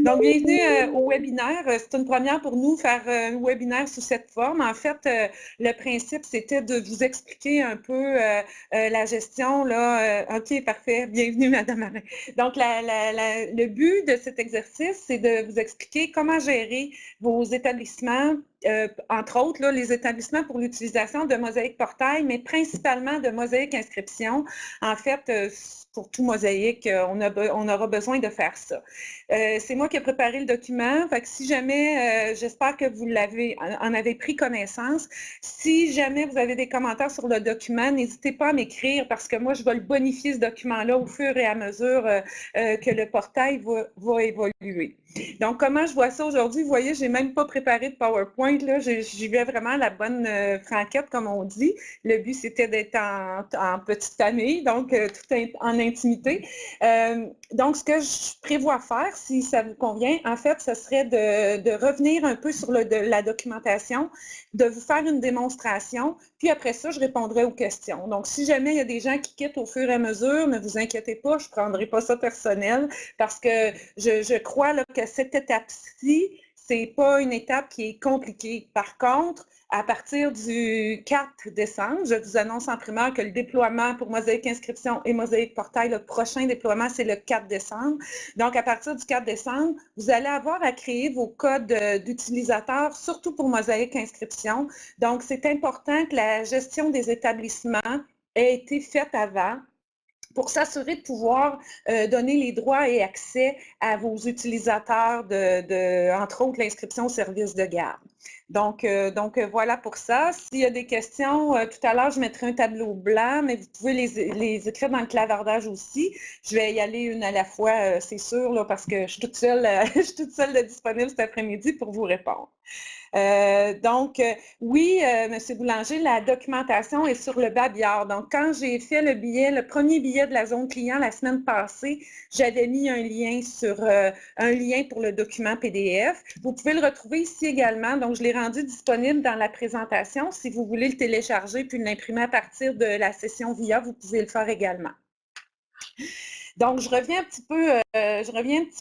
Donc, bienvenue au webinaire. C'est une première pour nous faire un webinaire sous cette forme. En fait, le principe, c'était de vous expliquer un peu la gestion. Là, OK, parfait. Bienvenue, Madame Marin. Donc, le but de cet exercice, c'est de vous expliquer comment gérer vos établissements, entre autres, là, les établissements pour l'utilisation de Mosaïque Portail, mais principalement de Mosaïque Inscription. En fait, pour tout Mosaïque, on aura besoin de faire ça. C'est moi qui ai préparé le document. Fait que si jamais, j'espère que vous en avez pris connaissance. Si jamais vous avez des commentaires sur le document, n'hésitez pas à m'écrire parce que moi, je vais le bonifier ce document-là au fur et à mesure que le portail va évoluer. Donc, comment je vois ça aujourd'hui? Vous voyez, je n'ai même pas préparé de PowerPoint. J'y vais vraiment à la bonne franquette, comme on dit. Le but, c'était d'être en petite famille, donc tout en intimité. Donc, ce que je prévois faire, si ça vous convient, en fait, ce serait de revenir un peu sur la documentation, de vous faire une démonstration, puis après ça, je répondrai aux questions. Donc, si jamais il y a des gens qui quittent au fur et à mesure, ne vous inquiétez pas, je ne prendrai pas ça personnel parce que je crois là, que cette étape-ci, ce n'est pas une étape qui est compliquée. Par contre, à partir du 4 décembre, je vous annonce en primeur que le déploiement pour Mosaïque Inscription et Mosaïque Portail, le prochain déploiement, c'est le 4 décembre. Donc, à partir du 4 décembre, vous allez avoir à créer vos codes d'utilisateurs, surtout pour Mosaïque Inscription. Donc, c'est important que la gestion des établissements ait été faite avant pour s'assurer de pouvoir donner les droits et accès à vos utilisateurs entre autres, l'inscription au service de garde. Donc voilà pour ça. S'il y a des questions, tout à l'heure, je mettrai un tableau blanc, mais vous pouvez les écrire dans le clavardage aussi. Je vais y aller une à la fois, c'est sûr, là, parce que je suis toute seule, de disponible cet après-midi pour vous répondre. Oui, M. Boulanger, la documentation est sur le babillard. Donc, quand j'ai fait le premier billet de la zone client la semaine passée, j'avais mis un lien pour le document PDF. Vous pouvez le retrouver ici également. Donc, je l'ai rendu disponible dans la présentation. Si vous voulez le télécharger puis l'imprimer à partir de la session VIA, vous pouvez le faire également. Donc, je reviens un petit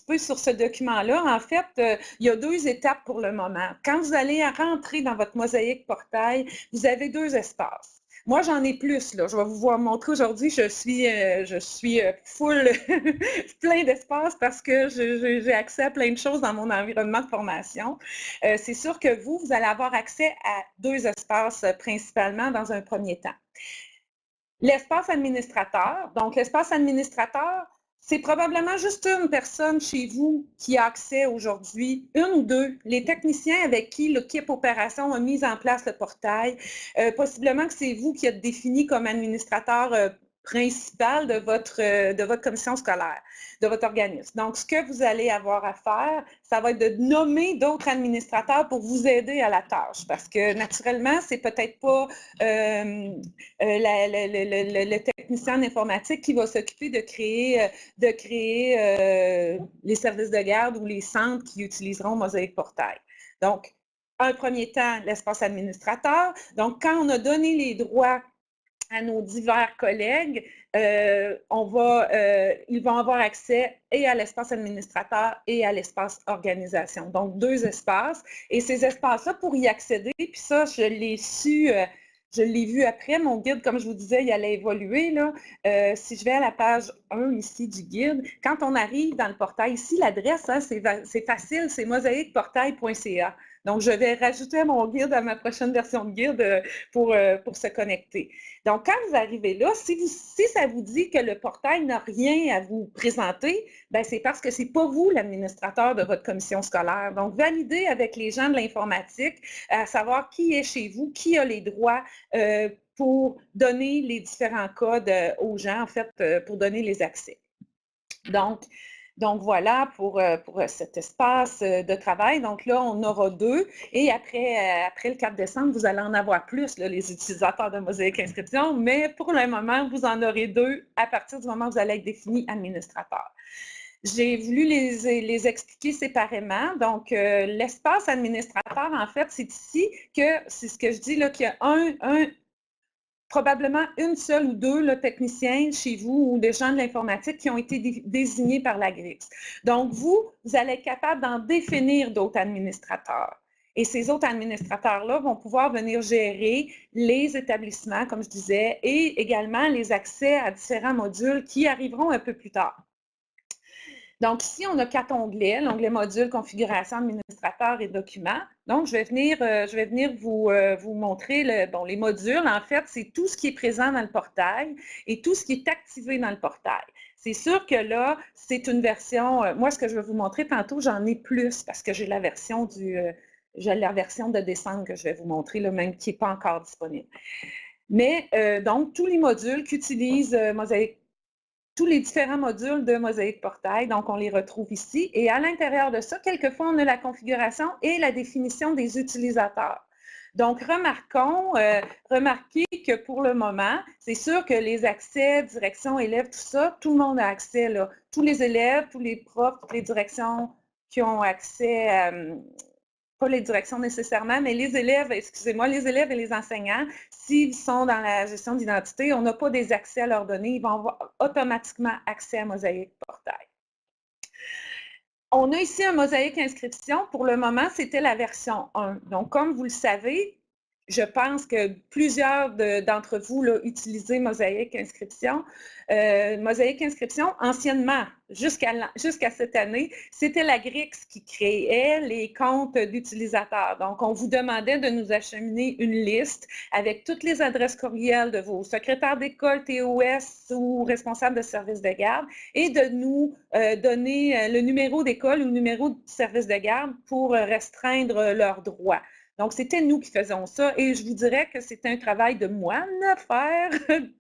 peu sur ce document-là. En fait, il y a 2 étapes pour le moment. Quand vous allez rentrer dans votre Mosaïque Portail, vous avez 2 espaces. Moi, j'en ai plus, là. Je vais vous montrer aujourd'hui. Je suis full, plein d'espace parce que j'ai accès à plein de choses dans mon environnement de formation. C'est sûr que vous allez avoir accès à 2 espaces principalement dans un premier temps. L'espace administrateur. Donc, l'espace administrateur, c'est probablement juste une personne chez vous qui a accès aujourd'hui, une ou 2, les techniciens avec qui l'équipe opération a mis en place le portail. Possiblement que c'est vous qui êtes défini comme administrateur principal de votre commission scolaire, de votre organisme. Donc, ce que vous allez avoir à faire, ça va être de nommer d'autres administrateurs pour vous aider à la tâche, parce que naturellement, c'est peut-être pas le technicien en informatique qui va s'occuper de créer les services de garde ou les centres qui utiliseront Mosaïque Portail. Donc, un premier temps, l'espace administrateur. Donc, quand on a donné les droits à nos divers collègues, ils vont avoir accès et à l'espace administrateur et à l'espace organisation. Donc, 2 espaces. Et ces espaces-là, pour y accéder, puis ça, je l'ai vu après, mon guide, comme je vous disais, il allait évoluer. Là. Si je vais à la page 1 ici du guide, quand on arrive dans le portail, ici, l'adresse, hein, c'est facile, c'est mosaïqueportail.ca. Donc, je vais rajouter mon guide à ma prochaine version de guide pour se connecter. Donc, quand vous arrivez là, si ça vous dit que le portail n'a rien à vous présenter, bien, c'est parce que ce n'est pas vous l'administrateur de votre commission scolaire. Donc, validez avec les gens de l'informatique à savoir qui est chez vous, qui a les droits pour donner les différents codes aux gens, en fait, pour donner les accès. Donc voilà pour cet espace de travail. Donc là, on aura 2. Et après le 4 décembre, vous allez en avoir plus, là, les utilisateurs de Mosaïque Inscription. Mais pour le moment, vous en aurez 2 à partir du moment où vous allez être défini administrateur. J'ai voulu les expliquer séparément. Donc, l'espace administrateur, en fait, c'est ici que, c'est ce que je dis, là, qu'il y a probablement une seule ou deux là, techniciens chez vous ou des gens de l'informatique qui ont été désignés par la GRIX. Donc, vous allez être capable d'en définir d'autres administrateurs. Et ces autres administrateurs-là vont pouvoir venir gérer les établissements, comme je disais, et également les accès à différents modules qui arriveront un peu plus tard. Donc, ici, on a 4 onglets, l'onglet module, configuration, administrateur et documents. Donc, je vais venir vous montrer les modules. En fait, c'est tout ce qui est présent dans le portail et tout ce qui est activé dans le portail. C'est sûr que là, c'est une version, moi, ce que je vais vous montrer tantôt, j'en ai plus parce que j'ai la version de décembre que je vais vous montrer, là, même qui n'est pas encore disponible. Mais donc, tous les modules qu'utilise Mosaic, tous les différents modules de Mosaic Portail, donc on les retrouve ici. Et à l'intérieur de ça, quelquefois, on a la configuration et la définition des utilisateurs. Donc, remarquez que pour le moment, c'est sûr que les accès, direction, élèves, tout ça, tout le monde a accès, là. Tous les élèves, tous les profs, toutes les directions qui ont accès pas les directions nécessairement, mais les élèves, excusez-moi, les élèves et les enseignants, s'ils sont dans la gestion d'identité, on n'a pas des accès à leurs données, ils vont avoir automatiquement accès à Mosaic Portail. On a ici un Mosaic Inscription. Pour le moment, c'était la version 1. Donc, comme vous le savez, je pense que plusieurs d'entre vous là, utilisez Mosaic Inscription. Mosaic Inscription, anciennement, jusqu'à cette année, c'était la GRIX qui créait les comptes d'utilisateurs. Donc, on vous demandait de nous acheminer une liste avec toutes les adresses courriels de vos secrétaires d'école, TOS ou responsables de service de garde et de nous donner le numéro d'école ou le numéro de service de garde pour restreindre leurs droits. Donc, c'était nous qui faisions ça et je vous dirais que c'était un travail de moine à faire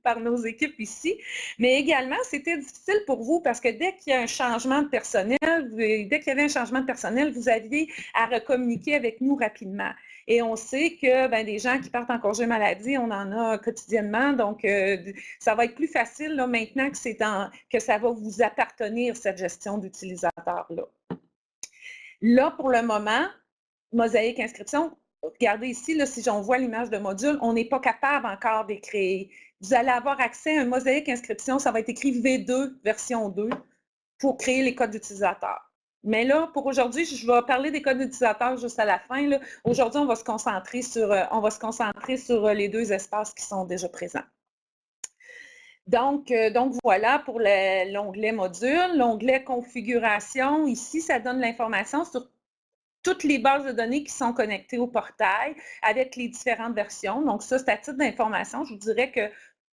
par nos équipes ici, mais également, c'était difficile pour vous parce que dès qu'il y a un changement de personnel, dès qu'il y avait un changement de personnel, vous aviez à recommuniquer avec nous rapidement. Et on sait que des gens qui partent en congé maladie, on en a quotidiennement, donc ça va être plus facile là, maintenant que ça va vous appartenir, cette gestion d'utilisateurs-là. Là, pour le moment, Mosaic Inscription, regardez ici, là, si on voit l'image de module, on n'est pas capable encore de créer. Vous allez avoir accès à un Mosaic Inscription, ça va être écrit V2, version 2, pour créer les codes d'utilisateurs. Mais là, pour aujourd'hui, je vais parler des codes d'utilisateurs juste à la fin. Aujourd'hui, on va se concentrer sur les 2 espaces qui sont déjà présents. Donc voilà pour l'onglet module. L'onglet configuration, ici, ça donne l'information sur toutes les bases de données qui sont connectées au portail avec les différentes versions. Donc ça, c'est à titre d'information. Je vous dirais que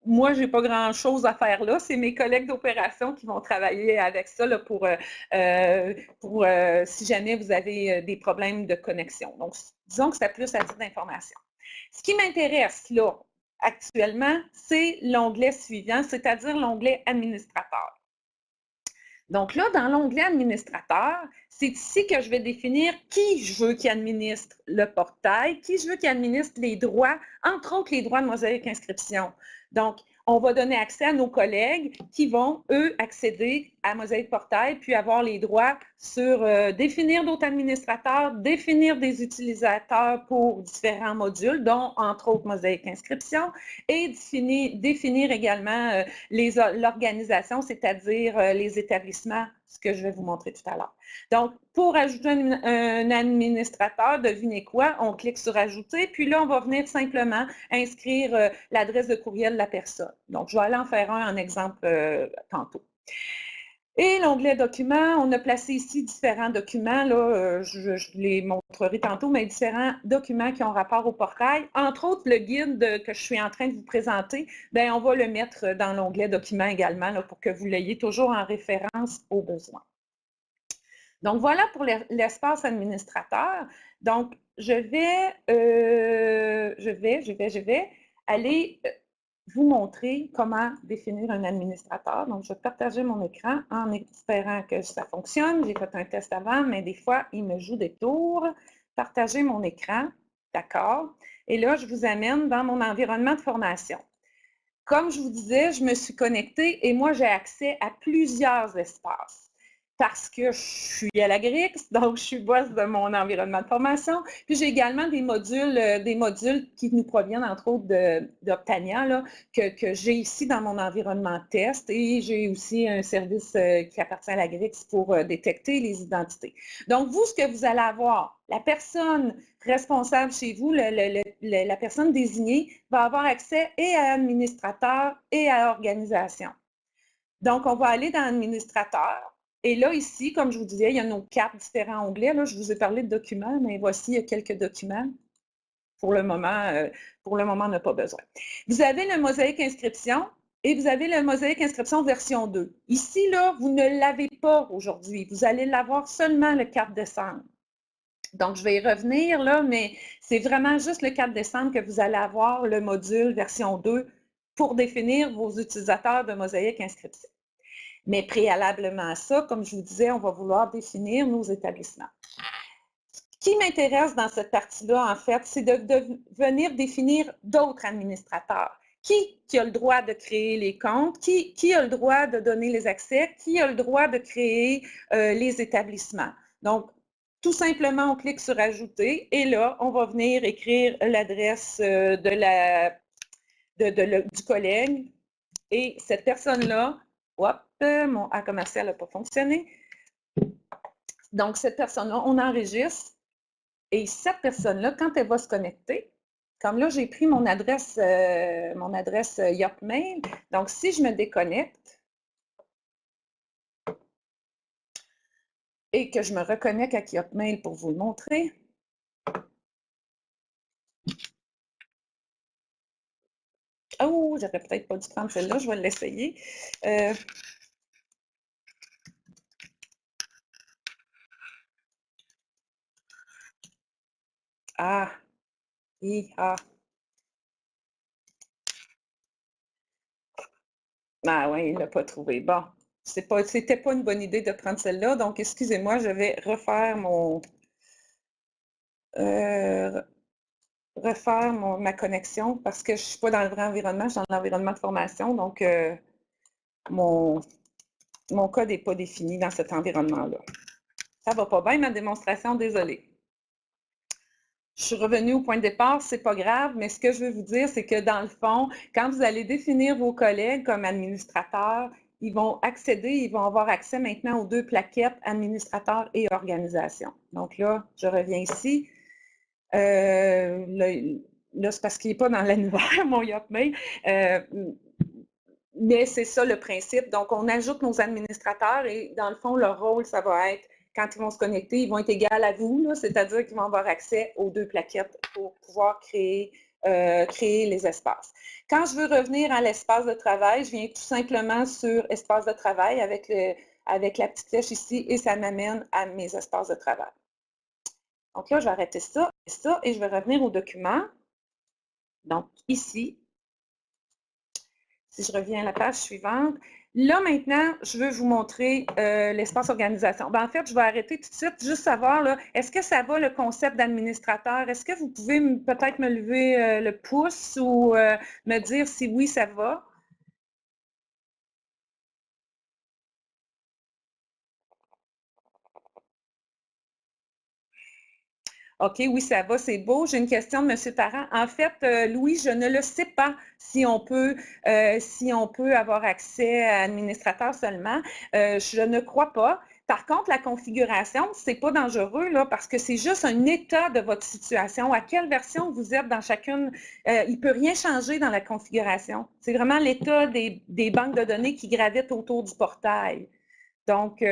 moi, je n'ai pas grand-chose à faire là. C'est mes collègues d'opération qui vont travailler avec ça là, pour si jamais vous avez des problèmes de connexion. Donc, disons que c'est plus à titre d'information. Ce qui m'intéresse là, actuellement, c'est l'onglet suivant, c'est-à-dire l'onglet administrateur. Donc là, dans l'onglet administrateur, c'est ici que je vais définir qui je veux qui administre le portail, qui je veux qui administre les droits, entre autres les droits de Mosaic Inscription. Donc, on va donner accès à nos collègues qui vont, eux, accéder à Mosaic Portail, puis avoir les droits sur définir d'autres administrateurs, définir des utilisateurs pour différents modules, dont, entre autres, Mosaic Inscription, et définir également l'organisation, c'est-à-dire les établissements, ce que je vais vous montrer tout à l'heure. Donc, pour ajouter un administrateur, devinez quoi? On clique sur « Ajouter », puis là, on va venir simplement inscrire l'adresse de courriel de la personne. Donc, je vais aller en faire un en exemple tantôt. Et l'onglet « Documents », on a placé ici différents documents, là, je les montrerai tantôt, mais différents documents qui ont rapport au portail. Entre autres, le guide que je suis en train de vous présenter, on va le mettre dans l'onglet « Documents » également, là, pour que vous l'ayez toujours en référence aux besoins. Donc, voilà pour l'espace administrateur. Donc, je vais aller vous montrer comment définir un administrateur. Donc, je vais partager mon écran en espérant que ça fonctionne. J'ai fait un test avant, mais des fois, il me joue des tours. Partager mon écran, d'accord. Et là, je vous amène dans mon environnement de formation. Comme je vous disais, je me suis connectée et moi, j'ai accès à plusieurs espaces. parce que je suis à l'Agrix, donc je suis boss de mon environnement de formation. Puis j'ai également des modules qui nous proviennent entre autres d'Optania, que j'ai ici dans mon environnement test, et j'ai aussi un service qui appartient à l'Agrix pour détecter les identités. Donc vous, ce que vous allez avoir, la personne responsable chez vous, la personne désignée, va avoir accès et à administrateur et à organisation. Donc, on va aller dans administrateur. Et là, ici, comme je vous disais, il y a nos 4 différents onglets. Là, je vous ai parlé de documents, mais voici quelques documents. Pour le moment, on n'a pas besoin. Vous avez le mosaïque inscription et vous avez le mosaïque inscription version 2. Ici, là, vous ne l'avez pas aujourd'hui. Vous allez l'avoir seulement le 4 décembre. Donc, je vais y revenir, là, mais c'est vraiment juste le 4 décembre que vous allez avoir le module version 2 pour définir vos utilisateurs de mosaïque inscription. Mais préalablement à ça, comme je vous disais, on va vouloir définir nos établissements. Ce qui m'intéresse dans cette partie-là, en fait, c'est de venir définir d'autres administrateurs. Qui a le droit de créer les comptes? Qui a le droit de donner les accès? Qui a le droit de créer les établissements? Donc, tout simplement, on clique sur « Ajouter » et là, on va venir écrire l'adresse du collègue. Et cette personne-là, hop, mon A commercial n'a pas fonctionné. Donc, cette personne-là, on enregistre. Et cette personne-là, quand elle va se connecter, comme là, j'ai pris mon adresse Yopmail. Donc, si je me déconnecte et que je me reconnecte avec Yopmail pour vous le montrer, oh, j'aurais peut-être pas dû prendre celle-là, je vais l'essayer. Ah, ah. Ah oui, il ne l'a pas trouvé. Bon, c'était pas une bonne idée de prendre celle-là, donc excusez-moi, je vais refaire ma connexion parce que je ne suis pas dans le vrai environnement, je suis dans l'environnement de formation, donc mon code n'est pas défini dans cet environnement-là. Ça ne va pas bien, ma démonstration, désolée. Je suis revenue au point de départ, c'est pas grave, mais ce que je veux vous dire, c'est que dans le fond, quand vous allez définir vos collègues comme administrateurs, ils vont avoir accès maintenant aux 2 plaquettes administrateur et organisation. Donc là, je reviens ici. Là, c'est parce qu'il n'est pas dans l'annuaire, mon Yopmail. Mais c'est ça le principe. Donc, on ajoute nos administrateurs et dans le fond, leur rôle, ça va être, quand ils vont se connecter, ils vont être égaux à vous, c'est-à-dire qu'ils vont avoir accès aux 2 plaquettes pour pouvoir créer les espaces. Quand je veux revenir à l'espace de travail, je viens tout simplement sur espace de travail avec la petite flèche ici et ça m'amène à mes espaces de travail. Donc là, je vais arrêter ça et je vais revenir au document. Donc ici, si je reviens à la page suivante, là maintenant, je veux vous montrer l'espace organisation. Ben, en fait, je vais arrêter tout de suite, juste savoir, est-ce que ça va le concept d'administrateur? Est-ce que vous pouvez peut-être me lever le pouce ou me dire si oui, ça va? OK, oui, ça va, c'est beau. J'ai une question de M. Parent. En fait, Louis, je ne le sais pas si on peut avoir accès à administrateur seulement. Je ne crois pas. Par contre, la configuration, c'est pas dangereux là, parce que c'est juste un état de votre situation. À quelle version vous êtes dans chacune? Il ne peut rien changer dans la configuration. C'est vraiment l'état des banques de données qui gravitent autour du portail. Donc,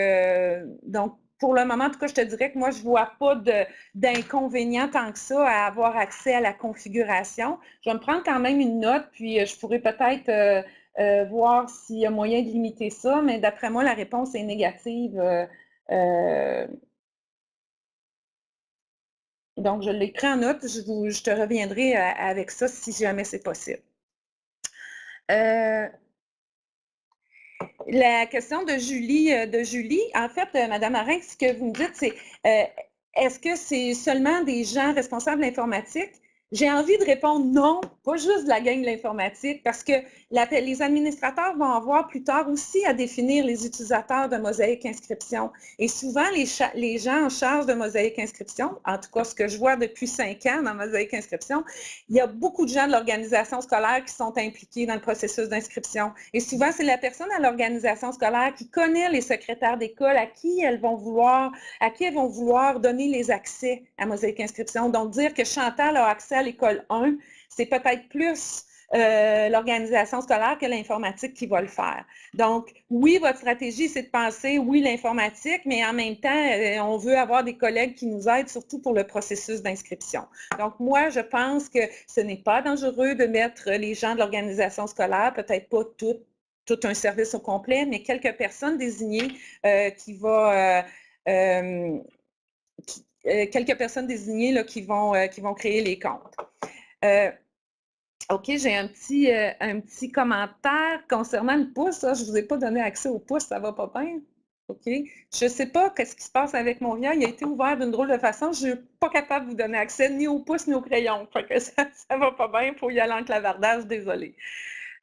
pour le moment, en tout cas, je te dirais que moi, je ne vois pas d'inconvénient tant que ça à avoir accès à la configuration. Je vais me prendre quand même une note, puis je pourrais peut-être voir s'il y a moyen de limiter ça, mais d'après moi, la réponse est négative. Donc, je l'ai pris en note. Je te reviendrai avec ça si jamais c'est possible. La question de Julie, en fait, Mme Arin, ce que vous me dites, c'est est-ce que c'est seulement des gens responsables de l'informatique? J'ai envie de répondre non, pas juste de la gang de l'informatique, parce que les administrateurs vont avoir plus tard aussi à définir les utilisateurs de Mosaïque Inscription. Et souvent, les gens en charge de Mosaïque Inscription, en tout cas ce que je vois depuis 5 ans dans Mosaïque Inscription, il y a beaucoup de gens de l'organisation scolaire qui sont impliqués dans le processus d'inscription. Et souvent, c'est la personne à l'organisation scolaire qui connaît les secrétaires d'école à qui elles vont vouloir donner les accès à Mosaïque Inscription. Donc, dire que Chantal a accès à l'école 1, c'est peut-être plus l'organisation scolaire que l'informatique qui va le faire. Donc, oui, votre stratégie, c'est de penser, oui, l'informatique, mais en même temps, on veut avoir des collègues qui nous aident, surtout pour le processus d'inscription. Donc, moi, je pense que ce n'est pas dangereux de mettre les gens de l'organisation scolaire, peut-être pas tout un service au complet, mais quelques personnes désignées quelques personnes désignées là, qui vont créer les comptes. OK, j'ai un petit commentaire concernant le pouce. Je ne vous ai pas donné accès au pouce, ça va pas bien? OK. Je ne sais pas qu'est-ce qui se passe avec mon lien. Il a été ouvert d'une drôle de façon. Je ne suis pas capable de vous donner accès ni au pouce ni au crayon. Fait que ça ne va pas bien. Il faut y aller en clavardage. Désolée.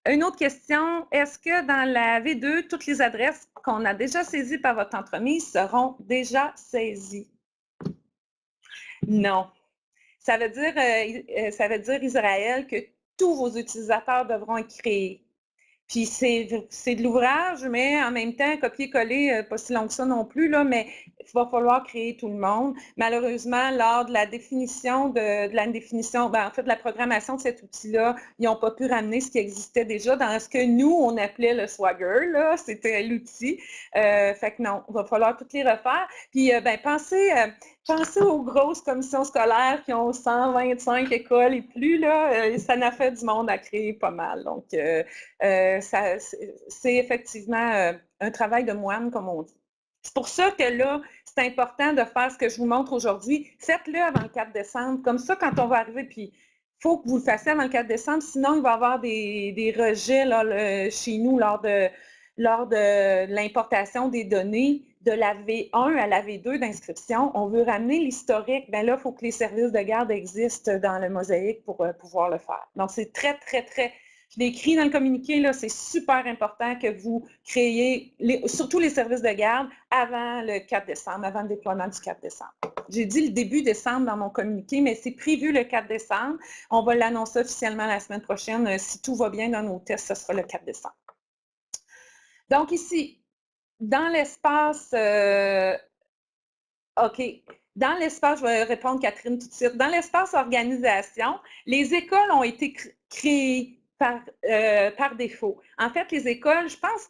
Une autre question, est-ce que dans la V2, toutes les adresses qu'on a déjà saisies par votre entreprise seront déjà saisies? Non. Ça veut dire, Israël, que tous vos utilisateurs devront être créés. Puis c'est de l'ouvrage, mais en même temps, copier-coller, pas si long que ça non plus, là, mais il va falloir créer tout le monde. Malheureusement, lors de la définition en fait, de la programmation de cet outil-là, ils n'ont pas pu ramener ce qui existait déjà dans ce que nous, on appelait le Swagger, là, c'était l'outil. Fait que non, il va falloir toutes les refaire. Puis, pensez aux grosses commissions scolaires qui ont 125 écoles et plus, là, ça n'a fait du monde à créer pas mal. Donc, c'est effectivement un travail de moine, comme on dit. C'est pour ça que là, c'est important de faire ce que je vous montre aujourd'hui. Faites-le avant le 4 décembre. Comme ça, quand on va arriver, puis il faut que vous le fassiez avant le 4 décembre, sinon il va y avoir des rejets là, chez nous lors de l'importation des données de la V1 à la V2 d'inscription. On veut ramener l'historique. Bien là, il faut que les services de garde existent dans le Mosaïque pour pouvoir le faire. Donc, c'est très, très, très... Je l'ai écrit dans le communiqué, là, c'est super important que vous créiez, surtout les services de garde, avant le 4 décembre, avant le déploiement du 4 décembre. J'ai dit le début décembre dans mon communiqué, mais c'est prévu le 4 décembre. On va l'annoncer officiellement la semaine prochaine. Si tout va bien dans nos tests, ce sera le 4 décembre. Donc ici, dans l'espace... OK. Dans l'espace, je vais répondre Catherine tout de suite. Dans l'espace organisation, les écoles ont été créées par défaut. En fait, les écoles, je pense,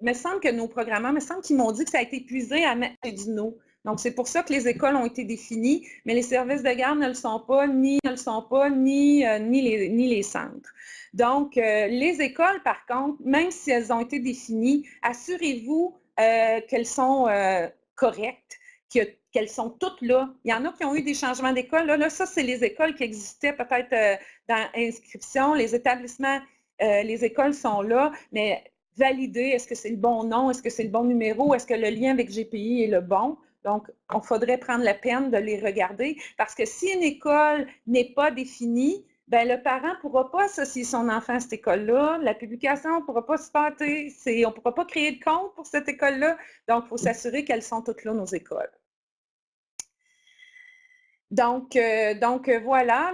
il me semble que nos programmeurs, il me semble qu'ils m'ont dit que ça a été épuisé à mettre des dinos. Donc, c'est pour ça que les écoles ont été définies, mais les services de garde ne le sont pas, ni les centres. Donc, les écoles, par contre, même si elles ont été définies, assurez-vous qu'elles sont correctes, qu'elles sont toutes là. Il y en a qui ont eu des changements d'école. Là, ça, c'est les écoles qui existaient peut-être dans l'inscription. Les établissements, les écoles sont là, mais valider, est-ce que c'est le bon nom, est-ce que c'est le bon numéro, est-ce que le lien avec GPI est le bon? Donc, on faudrait prendre la peine de les regarder parce que si une école n'est pas définie, bien, le parent ne pourra pas associer son enfant à cette école-là. La publication ne pourra pas se faire, on ne pourra pas créer de compte pour cette école-là. Donc, il faut s'assurer qu'elles sont toutes là, nos écoles. Donc voilà,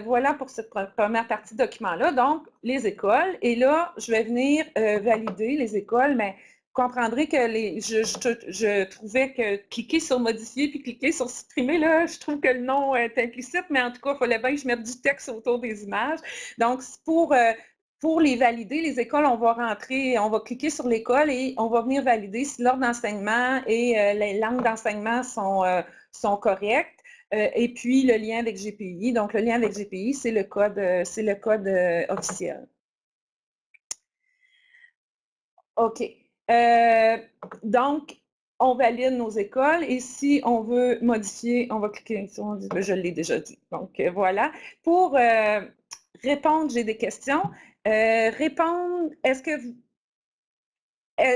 voilà pour cette première partie de document-là. Donc, les écoles. Et là, je vais venir valider les écoles, mais vous comprendrez que je trouvais que cliquer sur modifier puis cliquer sur supprimer, là, je trouve que le nom est implicite, mais en tout cas, il fallait bien que je mette du texte autour des images. Donc, pour les valider, les écoles, on va cliquer sur l'école et on va venir valider si l'ordre d'enseignement et les langues d'enseignement sont correctes. Et puis, le lien avec GPI. Donc, le lien avec GPI, c'est le code officiel. OK. Donc, on valide nos écoles et si on veut modifier, on va cliquer sur, je l'ai déjà dit. Donc, voilà. Pour répondre, j'ai des questions. Est-ce que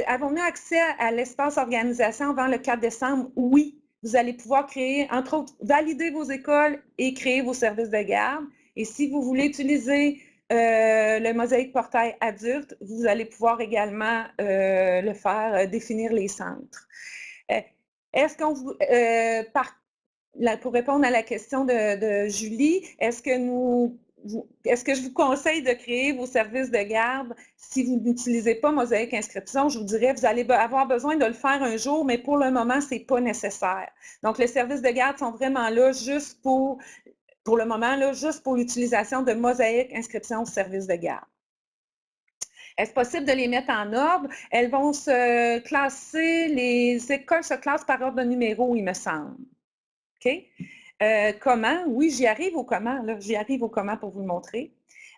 avons-nous accès à l'espace organisation avant le 4 décembre? Oui. Vous allez pouvoir créer, entre autres, valider vos écoles et créer vos services de garde. Et si vous voulez utiliser le Mosaïque Portail adulte, vous allez pouvoir également le faire, définir les centres. Est-ce qu'on vous... pour répondre à la question de Julie, est-ce que je vous conseille de créer vos services de garde si vous n'utilisez pas Mosaïque Inscription? Je vous dirais, vous allez avoir besoin de le faire un jour, mais pour le moment, ce n'est pas nécessaire. Donc, les services de garde sont vraiment là juste pour le moment, là, juste pour l'utilisation de Mosaïque Inscription service de garde. Est-ce possible de les mettre en ordre? Elles vont se classer, les écoles se classent par ordre de numéro, il me semble. OK? Comment? Oui, j'y arrive au comment. J'y arrive au comment pour vous le montrer.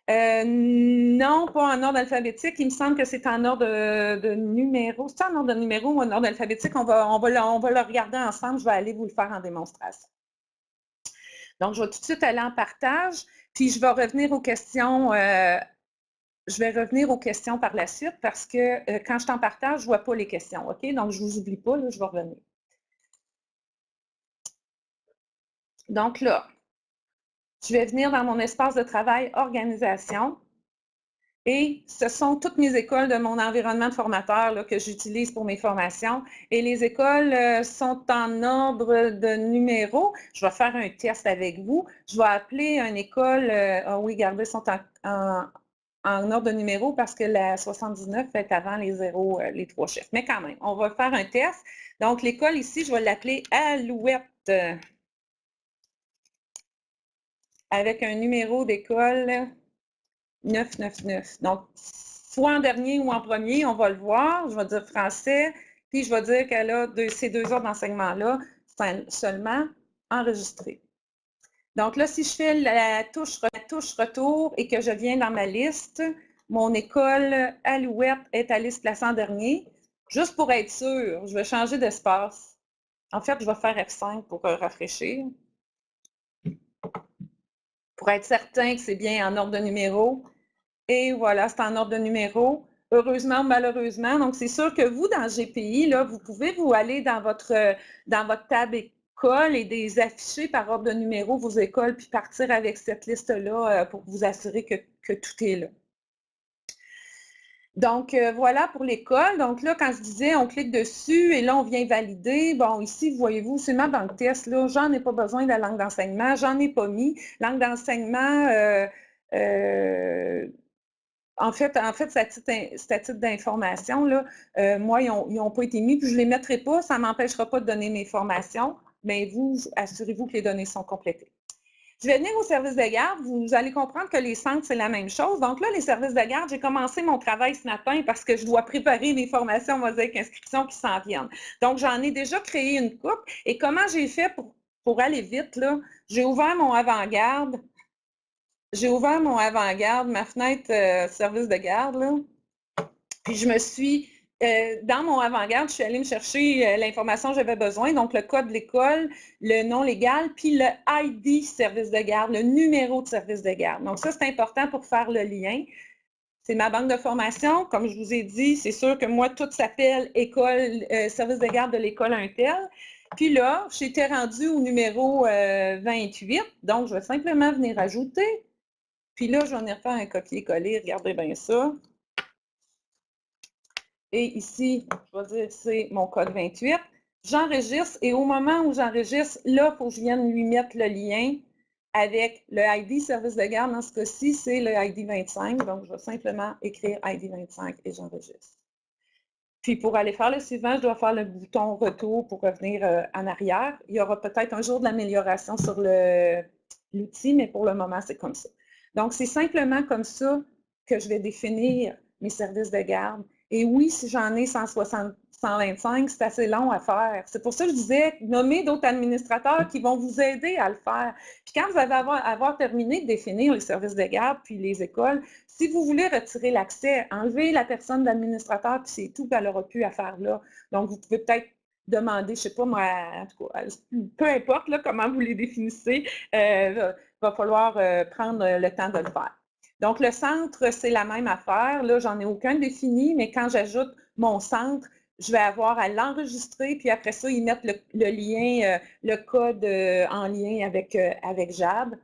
Non, pas en ordre alphabétique. Il me semble que c'est en ordre de numéro. C'est en ordre de numéro ou en ordre alphabétique? On va le regarder ensemble. Je vais aller vous le faire en démonstration. Donc, je vais tout de suite aller en partage, puis je vais revenir aux questions. Je vais revenir aux questions par la suite parce que quand je t'en partage, je ne vois pas les questions. OK? Donc, je ne vous oublie pas, là, je vais revenir. Donc là, je vais venir dans mon espace de travail organisation et ce sont toutes mes écoles de mon environnement de formateur là, que j'utilise pour mes formations. Et les écoles sont en ordre de numéro. Je vais faire un test avec vous. Je vais appeler une école, oui, regardez, sont en ordre de numéro parce que la 79 est avant les zéros, les trois chiffres. Mais quand même, on va faire un test. Donc, l'école ici, je vais l'appeler Alouette. Avec un numéro d'école 999. Donc, soit en dernier ou en premier, on va le voir. Je vais dire français, puis je vais dire qu'elle a ces deux ordres d'enseignement-là seulement enregistrés. Donc là, si je fais la touche retour et que je viens dans ma liste, mon école Alouette est à liste placée en dernier. Juste pour être sûr, je vais changer d'espace. En fait, je vais faire F5 pour rafraîchir. Pour être certain que c'est bien en ordre de numéro. Et voilà, c'est en ordre de numéro. Heureusement ou malheureusement. Donc, c'est sûr que vous, dans GPI, là, vous pouvez vous aller dans votre table école et des afficher par ordre de numéro vos écoles, puis partir avec cette liste-là pour vous assurer que tout est là. Donc, voilà pour l'école. Donc là, quand je disais, on clique dessus et là, on vient valider. Bon, ici, voyez-vous, c'est même dans le test, là, j'en ai pas besoin de la langue d'enseignement, j'en ai pas mis. Langue d'enseignement, en fait, c'est à titre d'information. Moi, ils n'ont pas été mis, puis je ne les mettrai pas. Ça ne m'empêchera pas de donner mes formations, mais vous, assurez-vous que les données sont complétées. Je vais venir au service de garde. Vous allez comprendre que les centres, c'est la même chose. Donc là, les services de garde, j'ai commencé mon travail ce matin parce que je dois préparer mes formations Mosaïque Inscription qui s'en viennent. Donc, j'en ai déjà créé une coupe. Et comment j'ai fait pour aller vite, là? J'ai ouvert mon avant-garde. J'ai ouvert mon avant-garde, ma fenêtre service de garde, là. Puis je me suis, dans mon avant-garde, je suis allée me chercher l'information que j'avais besoin, donc le code de l'école, le nom légal, puis le ID service de garde, le numéro de service de garde. Donc ça, c'est important pour faire le lien. C'est ma banque de formation. Comme je vous ai dit, c'est sûr que moi, tout s'appelle école, service de garde de l'école Untel. Puis là, j'étais rendue au numéro 28, donc je vais simplement venir ajouter. Puis là, je vais venir faire un copier-coller, regardez bien ça. Et ici, je vais dire c'est mon code 28. J'enregistre et au moment où j'enregistre, là, il faut que je vienne lui mettre le lien avec le ID service de garde. Dans ce cas-ci, c'est le ID 25. Donc, je vais simplement écrire ID 25 et j'enregistre. Puis pour aller faire le suivant, je dois faire le bouton retour pour revenir en arrière. Il y aura peut-être un jour de l'amélioration sur l'outil, mais pour le moment, c'est comme ça. Donc, c'est simplement comme ça que je vais définir mes services de garde. Et oui, si j'en ai 125, c'est assez long à faire. C'est pour ça que je disais, nommer d'autres administrateurs qui vont vous aider à le faire. Puis quand vous allez avoir terminé de définir les services de garde, puis les écoles, si vous voulez retirer l'accès, enlevez la personne d'administrateur, puis c'est tout qu'elle aura pu à faire là. Donc, vous pouvez peut-être demander, je ne sais pas moi, en tout cas, peu importe là, comment vous les définissez, va falloir prendre le temps de le faire. Donc, le centre, c'est la même affaire. Là, j'en ai aucun défini, mais quand j'ajoute mon centre, je vais avoir à l'enregistrer, puis après ça, ils mettent le lien, le code en lien avec JAB.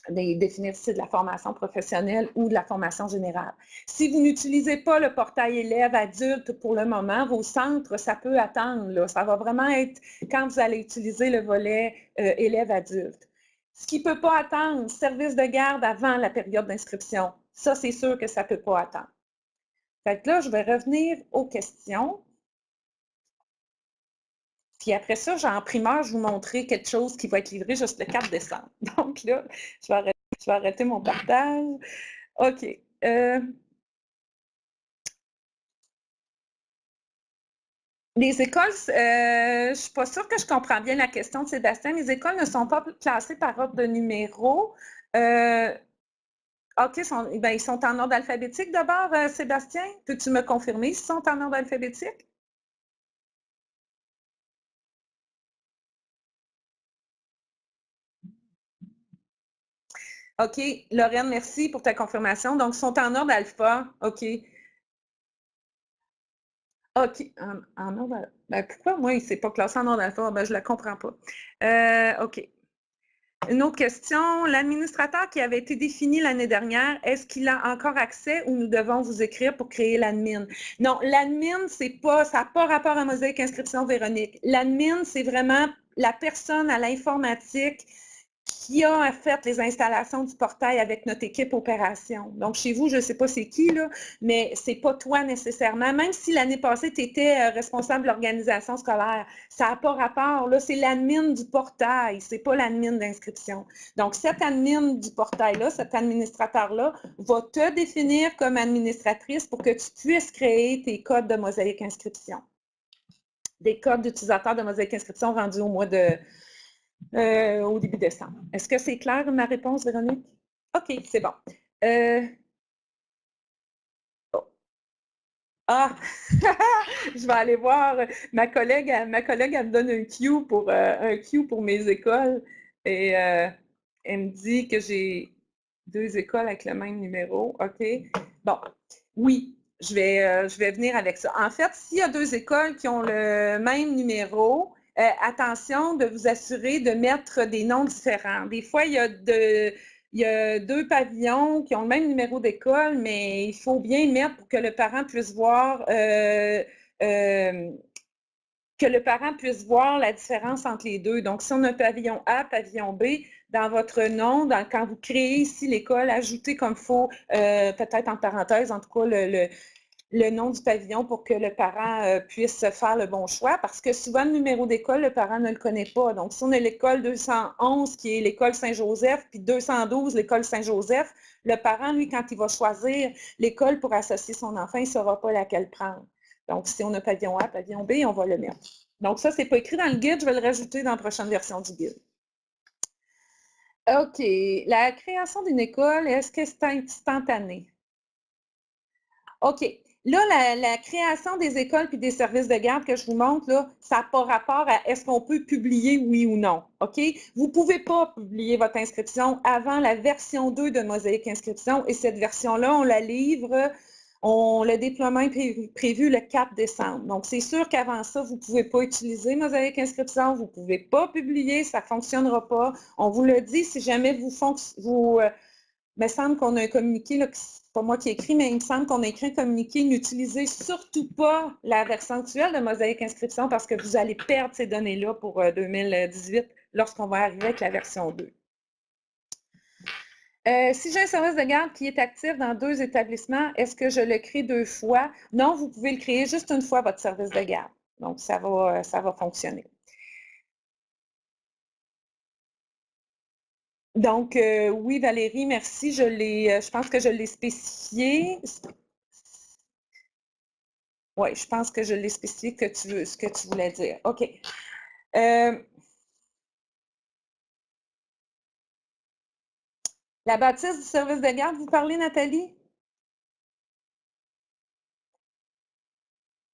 définir si c'est de la formation professionnelle ou de la formation générale. Si vous n'utilisez pas le portail élève adulte pour le moment, vos centres, ça peut attendre. Là. Ça va vraiment être quand vous allez utiliser le volet élève adulte. Ce qui ne peut pas attendre, service de garde avant la période d'inscription. Ça, c'est sûr que ça ne peut pas attendre. Fait que là, je vais revenir aux questions. Puis après ça, en primeur, je vais vous montrer quelque chose qui va être livré juste le 4 décembre. Donc là, je vais arrêter mon partage. OK. Les écoles, je ne suis pas sûre que je comprends bien la question de Sébastien. Les écoles ne sont pas classées par ordre de numéro. OK, ils sont en ordre alphabétique d'abord, Sébastien? Peux-tu me confirmer s'ils sont en ordre alphabétique? OK, Lorraine, merci pour ta confirmation. Donc, ils sont en ordre alpha. OK. OK, en ordre. Ben, pourquoi moi, il ne s'est pas classé en ordre alpha? Ben, je ne la comprends pas. OK. Une autre question. L'administrateur qui avait été défini l'année dernière, est-ce qu'il a encore accès ou nous devons vous écrire pour créer l'admin? Non, l'admin, ça n'a pas rapport à Mosaïque Inscription, Véronique. L'admin, c'est vraiment la personne à l'informatique qui a fait les installations du portail avec notre équipe opération. Donc, chez vous, je ne sais pas c'est qui, là, mais ce n'est pas toi nécessairement. Même si l'année passée, tu étais responsable de l'organisation scolaire, ça n'a pas rapport. Là, c'est l'admin du portail, ce n'est pas l'admin d'inscription. Donc, cet admin du portail-là, cet administrateur-là, va te définir comme administratrice pour que tu puisses créer tes codes de Mosaïque Inscription. Des codes d'utilisateurs de Mosaïque Inscription rendus au mois de au début décembre. Est-ce que c'est clair ma réponse, Véronique? OK, c'est bon. Oh. Ah! Je vais aller voir. Ma collègue, elle me donne un Q pour mes écoles et elle me dit que j'ai 2 écoles avec le même numéro. OK. Bon, oui, je vais venir avec ça. En fait, s'il y a 2 écoles qui ont le même numéro, attention de vous assurer de mettre des noms différents. Des fois, il y a 2 pavillons qui ont le même numéro d'école, mais il faut bien mettre pour que le parent puisse voir la différence entre les deux. Donc, si on a pavillon A, pavillon B, dans votre nom, quand vous créez ici l'école, ajoutez comme il faut, peut-être en parenthèse, en tout cas, le nom du pavillon pour que le parent puisse faire le bon choix, parce que souvent, le numéro d'école, le parent ne le connaît pas. Donc, si on a l'école 211, qui est l'école Saint-Joseph, puis 212, l'école Saint-Joseph, le parent, lui, quand il va choisir l'école pour associer son enfant, il ne saura pas laquelle prendre. Donc, si on a pavillon A, pavillon B, on va le mettre. Donc, ça, ce n'est pas écrit dans le guide, je vais le rajouter dans la prochaine version du guide. OK. La création d'une école, est-ce que c'est instantané? OK. Là, la création des écoles puis des services de garde que je vous montre, là, ça n'a pas rapport à est-ce qu'on peut publier, oui ou non. OK? Vous ne pouvez pas publier votre inscription avant la version 2 de Mosaïque Inscription et cette version-là, on la livre, le déploiement est prévu le 4 décembre. Donc, c'est sûr qu'avant ça, vous ne pouvez pas utiliser Mosaïque Inscription, vous ne pouvez pas publier, ça ne fonctionnera pas. On vous le dit, si jamais il me semble qu'on a un communiqué, là, c'est pas moi qui ai écrit, mais il me semble qu'on a écrit un communiqué, n'utilisez surtout pas la version actuelle de Mosaïque Inscription parce que vous allez perdre ces données-là pour 2018 lorsqu'on va arriver avec la version 2. Si j'ai un service de garde qui est actif dans 2 établissements, est-ce que je le crée 2 fois? Non, vous pouvez le créer juste une fois, votre service de garde. Donc, ça va fonctionner. Donc, oui, Valérie, merci. Je pense que je l'ai spécifié. Oui, je pense que je l'ai spécifié ce que tu voulais dire. OK. La bâtisse du service de garde, vous parlez, Nathalie?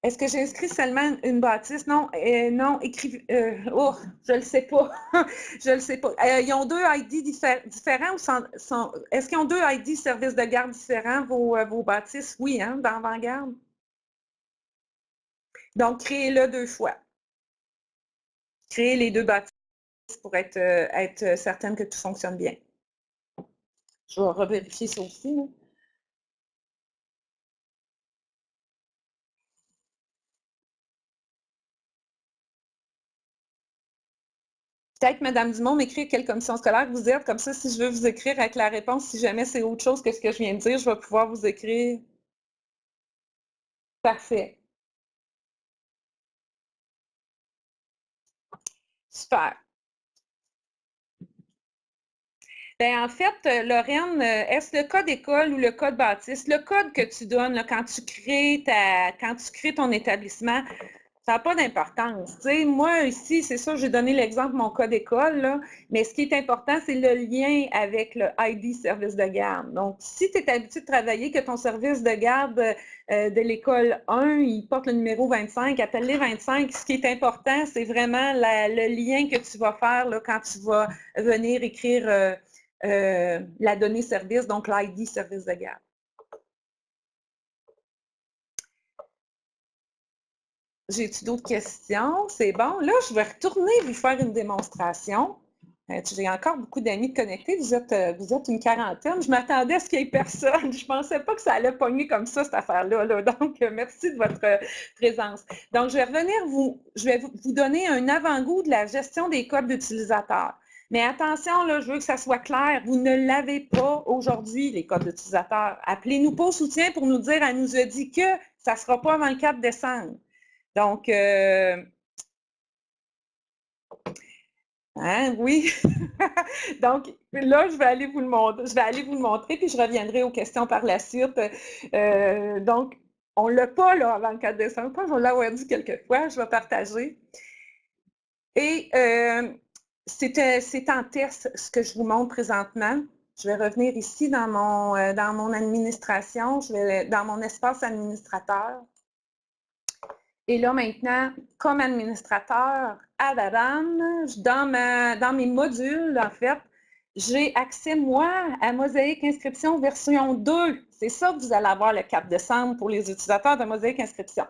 Est-ce que j'ai inscrit seulement une bâtisse? Non, non, oh, je ne le sais pas. Je ne le sais pas. Ils ont 2 ID différents ou est-ce qu'ils ont 2 ID services de garde différents, vos bâtisses? Oui, hein, dans Vanguard. Donc, créez-le 2 fois. Créez les 2 bâtisses pour être certaine que tout fonctionne bien. Je vais revérifier ça aussi, là. Peut-être, Mme Dumont, m'écrire quelle commission scolaire vous êtes. Comme ça, si je veux vous écrire avec la réponse, si jamais c'est autre chose que ce que je viens de dire, je vais pouvoir vous écrire. Parfait. Super. Bien, en fait, Lorraine, est-ce le code école ou le code bâtisse? Le code que tu donnes là, quand tu crées ton établissement, ça n'a pas d'importance. Tu sais, moi, ici, c'est ça, j'ai donné l'exemple de mon code école, là, mais ce qui est important, c'est le lien avec le ID service de garde. Donc, si tu es habitué de travailler, que ton service de garde de l'école 1, il porte le numéro 25, appelle-les 25. Ce qui est important, c'est vraiment le lien que tu vas faire là, quand tu vas venir écrire la donnée service, donc l'ID service de garde. J'ai-tu d'autres questions? C'est bon. Là, je vais retourner vous faire une démonstration. J'ai encore beaucoup d'amis connectés. Vous êtes une quarantaine. Je m'attendais à ce qu'il n'y ait personne. Je ne pensais pas que ça allait pogner comme ça, cette affaire-là. Là. Donc, merci de votre présence. Donc, je vais vous donner un avant-goût de la gestion des codes d'utilisateurs. Mais attention, là, je veux que ça soit clair. Vous ne l'avez pas aujourd'hui, les codes d'utilisateurs. Appelez-nous pas au soutien pour nous dire, elle nous a dit que ça ne sera pas avant le 4 décembre. Donc, hein, oui. Donc, là, je vais aller vous le montrer, puis je reviendrai aux questions par la suite. Donc, on ne l'a pas là, avant le 4 décembre. Je vais l'avoir dit quelques fois, je vais partager. Et c'est en test ce que je vous montre présentement. Je vais revenir ici dans mon administration, dans mon espace administrateur. Et là, maintenant, comme administrateur à Babam, dans mes modules, en fait, j'ai accès, moi, à Mosaïque Inscription version 2. C'est ça que vous allez avoir le 4 décembre pour les utilisateurs de Mosaïque Inscription.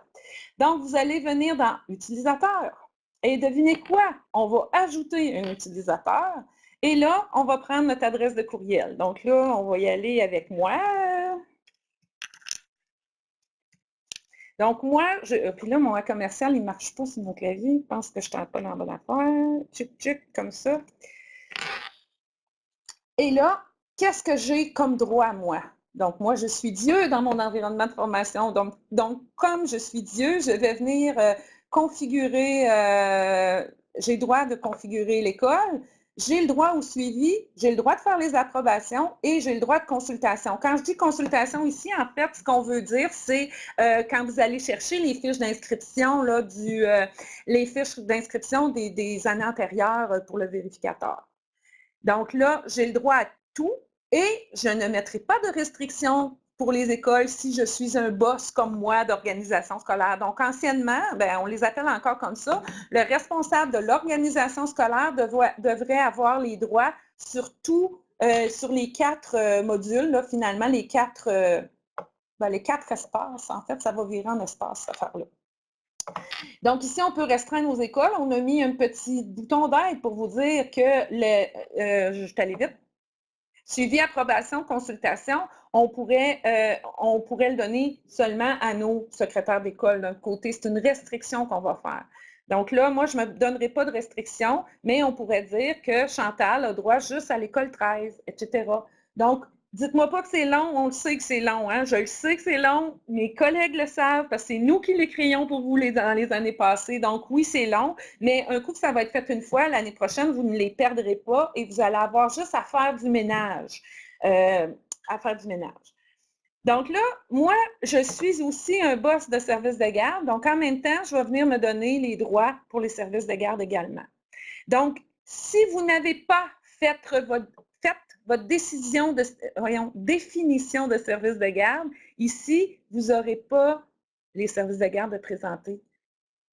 Donc, vous allez venir dans Utilisateur. Et devinez quoi? On va ajouter un utilisateur. Et là, on va prendre notre adresse de courriel. Donc là, on va y aller avec moi. Donc, moi, puis là, mon commercial, il ne marche pas sur mon clavier. Je pense que je ne pas dans la bonne affaire. Tchic, tchic, comme ça. Et là, qu'est-ce que j'ai comme droit, moi? Donc, moi, je suis Dieu dans mon environnement de formation. Donc comme je suis Dieu, je vais venir configurer, j'ai le droit de configurer l'école. J'ai le droit au suivi, j'ai le droit de faire les approbations et j'ai le droit de consultation. Quand je dis consultation ici, en fait, ce qu'on veut dire, c'est quand vous allez chercher les fiches d'inscription, les fiches d'inscription des années antérieures pour le vérificateur. Donc là, j'ai le droit à tout et je ne mettrai pas de restrictions pour les écoles si je suis un boss comme moi d'organisation scolaire. Donc, anciennement, on les appelle encore comme ça, le responsable de l'organisation scolaire devrait avoir les droits sur les 4 modules, là, finalement, les 4 espaces. En fait, ça va virer en espace, cette affaire-là. Donc, ici, on peut restreindre nos écoles. On a mis un petit bouton d'aide pour vous dire que je suis allée vite. Suivi, approbation, consultation, on pourrait le donner seulement à nos secrétaires d'école d'un côté. C'est une restriction qu'on va faire. Donc là, moi, je ne me donnerai pas de restriction, mais on pourrait dire que Chantal a droit juste à l'école 13, etc. Donc, dites-moi pas que c'est long, on le sait que c'est long. Hein? Je le sais que c'est long, mes collègues le savent parce que c'est nous qui l'écrions pour vous dans les années passées. Donc oui, c'est long, mais un coup que ça va être fait une fois, l'année prochaine, vous ne les perdrez pas et vous allez avoir juste à faire du ménage. Donc là, moi, je suis aussi un boss de service de garde. Donc, en même temps, je vais venir me donner les droits pour les services de garde également. Donc, si vous n'avez pas fait votre définition de service de garde, ici, vous n'aurez pas les services de garde à présenter.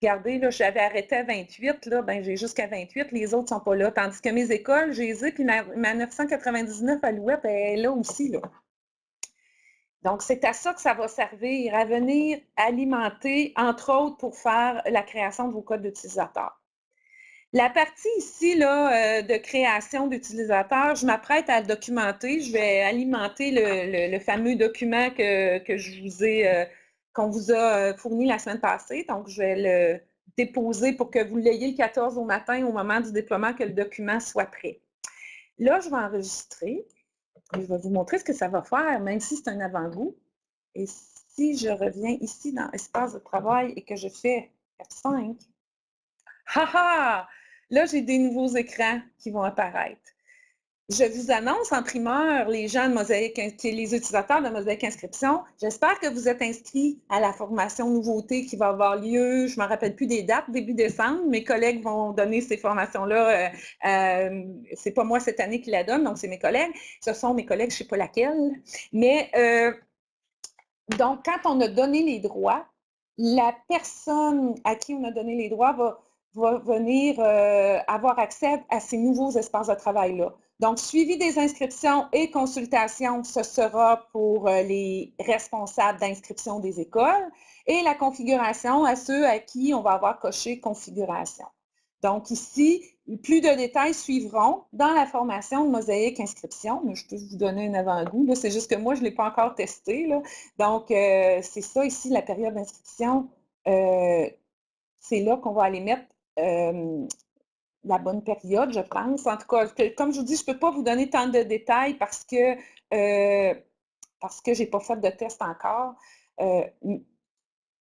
Regardez, là, j'avais arrêté à 28, là, j'ai jusqu'à 28, les autres ne sont pas là. Tandis que mes écoles, j'ai les ai, puis ma 999 Alouette, elle est là aussi, là. Donc, c'est à ça que ça va servir, à venir alimenter, entre autres, pour faire la création de vos codes d'utilisateurs. La partie ici là, de création d'utilisateurs, je m'apprête à le documenter. Je vais alimenter le fameux document que je vous ai, qu'on vous a fourni la semaine passée. Donc, je vais le déposer pour que vous l'ayez le 14 au matin, au moment du déploiement, que le document soit prêt. Là, je vais enregistrer. Et je vais vous montrer ce que ça va faire, même si c'est un avant-goût. Et si je reviens ici dans Espace de travail et que je fais F5, haha! Là, j'ai des nouveaux écrans qui vont apparaître. Je vous annonce en primeur, les gens de Mosaïque, les utilisateurs de Mosaïque Inscription, j'espère que vous êtes inscrits à la formation nouveauté qui va avoir lieu, je ne me rappelle plus des dates, début décembre. Mes collègues vont donner ces formations-là. C'est pas moi cette année qui la donne, donc c'est mes collègues. Ce sont mes collègues, je ne sais pas laquelle. Mais donc, quand on a donné les droits, la personne à qui on a donné les droits va venir avoir accès à ces nouveaux espaces de travail-là. Donc, suivi des inscriptions et consultations, ce sera pour les responsables d'inscription des écoles et la configuration à ceux à qui on va avoir coché configuration. Donc ici, plus de détails suivront dans la formation de Mosaïque Inscription, mais je peux vous donner un avant-goût. C'est juste que moi, je ne l'ai pas encore testé. Là. Donc, c'est ça ici, la période d'inscription. C'est là qu'on va aller mettre la bonne période, je pense. En tout cas, comme je vous dis, je ne peux pas vous donner tant de détails parce que je n'ai pas fait de test encore